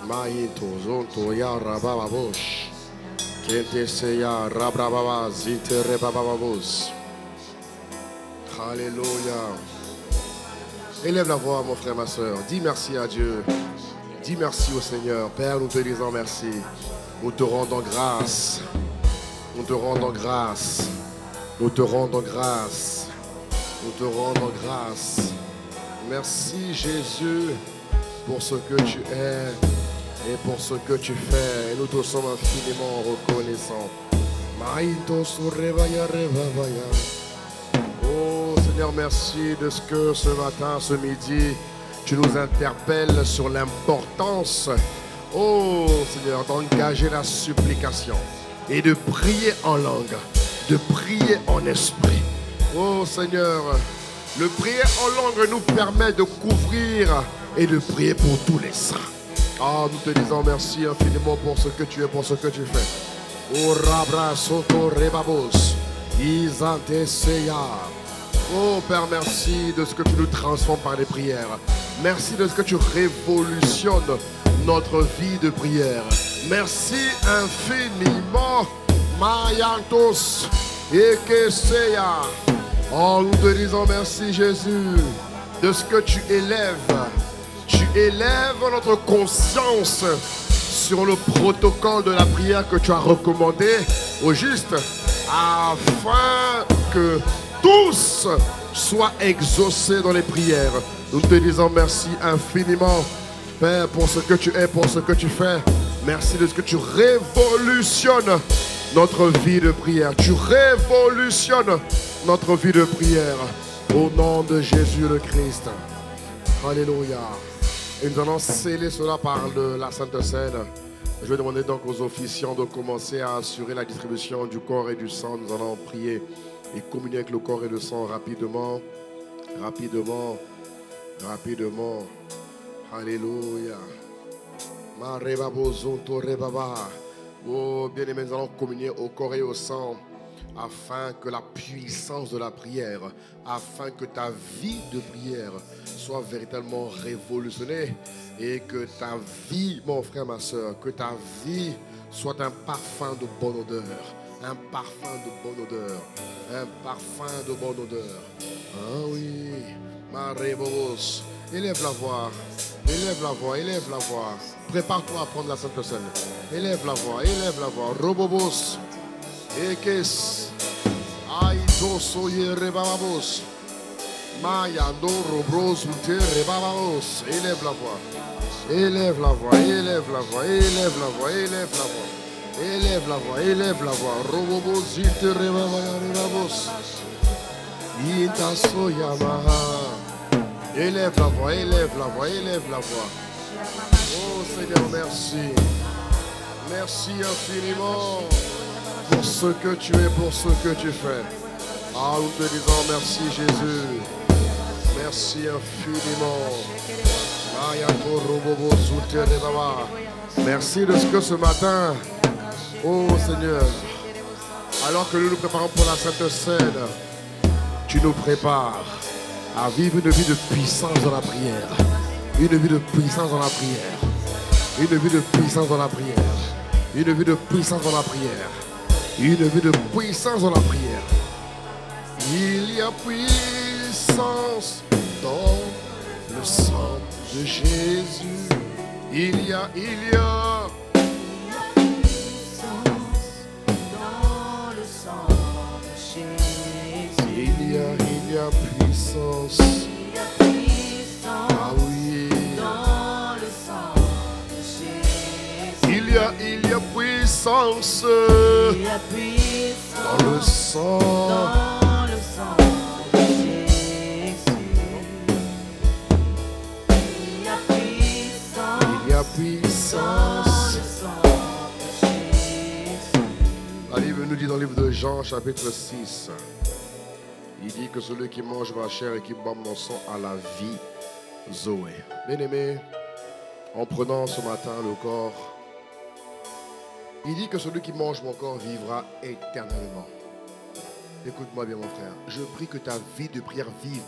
Maito zonto ya rabababosh. Kente seya rabrababa zite rebababos. Alléluia. Élève la voix, mon frère, ma soeur. Dis merci à Dieu. Dis merci au Seigneur. Père, nous te disons merci. Nous te rendons grâce. Nous te rendons grâce. Nous te rendons grâce. Nous te rendons grâce. Merci Jésus pour ce que tu es et pour ce que tu fais. Et nous te sommes infiniment reconnaissants. Oh Seigneur, merci de ce que ce matin, ce midi, tu nous interpelles sur l'importance, oh Seigneur, d'engager la supplication et de prier en langue, de prier en esprit. Oh Seigneur, le prier en langue nous permet de couvrir et de prier pour tous les saints. Ah, nous te disons merci infiniment pour ce que tu es, pour ce que tu fais. Oh Rabra Soto Rebabos, Isante Seya. Oh Père, merci de ce que tu nous transformes par les prières. Merci de ce que tu révolutionnes notre vie de prière. Merci infiniment, Mayantos Ekeseya. Oh, nous te disons merci Jésus de ce que tu élèves. Tu élèves notre conscience sur le protocole de la prière que tu as recommandé aux justes, afin que tous soient exaucés dans les prières. Nous te disons merci infiniment, Père, pour ce que tu es, pour ce que tu fais. Merci de ce que tu révolutionnes notre vie de prière. Tu révolutionnes notre vie de prière. Au nom de Jésus le Christ. Alléluia. Et nous allons sceller cela par la Sainte Seine. Je vais demander donc aux officiants de commencer à assurer la distribution du corps et du sang. Nous allons prier et communier avec le corps et le sang rapidement. Rapidement. Rapidement. Alléluia. Oh, bien-aimés, nous allons communier au corps et au sang afin que la puissance de la prière, afin que ta vie de prière soit véritablement révolutionnée et que ta vie, mon frère, ma soeur, que ta vie soit un parfum de bonne odeur. Un parfum de bonne odeur. Un parfum de bonne odeur. Ah oui. Marebos. Élève la voix. Élève la voix. Élève la voix. Prépare-toi à prendre la Sainte Seine. Élève la voix. Élève la voix. Robobos. Ekes. Aito soye rebabos. Mayando robros ute rebabos. Élève la voix. Élève la voix. Élève la voix. Élève la voix. Élève la voix. Élève la voix, élève la voix. Robobo zilte rebabos. Intaso yamaha. Élève la voix, élève la voix, élève la voix. Oh Seigneur, merci. Merci infiniment pour ce que tu es, pour ce que tu fais. Ah, nous te disons merci Jésus. Merci infiniment. Merci de ce que ce matin, oh Seigneur, alors que nous nous préparons pour la Sainte Seine, tu nous prépares à vivre une vie de puissance dans la prière. Une vie de puissance dans la prière. Une vie de puissance dans la prière. Une vie de puissance dans la prière. Une vie de puissance dans la prière. Il y a puissance dans le sang de Jésus. Il y a puissance dans le sang de Jésus. Il y a puissance. Ah oui. Dans le sang de Jésus. Il y a puissance. Il y a puissance dans le sang. Puissance. La Bible nous dit dans le livre de Jean, chapitre 6, il dit que celui qui mange ma chair et qui boit mon sang a la vie Zoé. Bien-aimé, en prenant ce matin le corps, il dit que celui qui mange mon corps vivra éternellement. Écoute-moi bien mon frère, je prie que ta vie de prière vive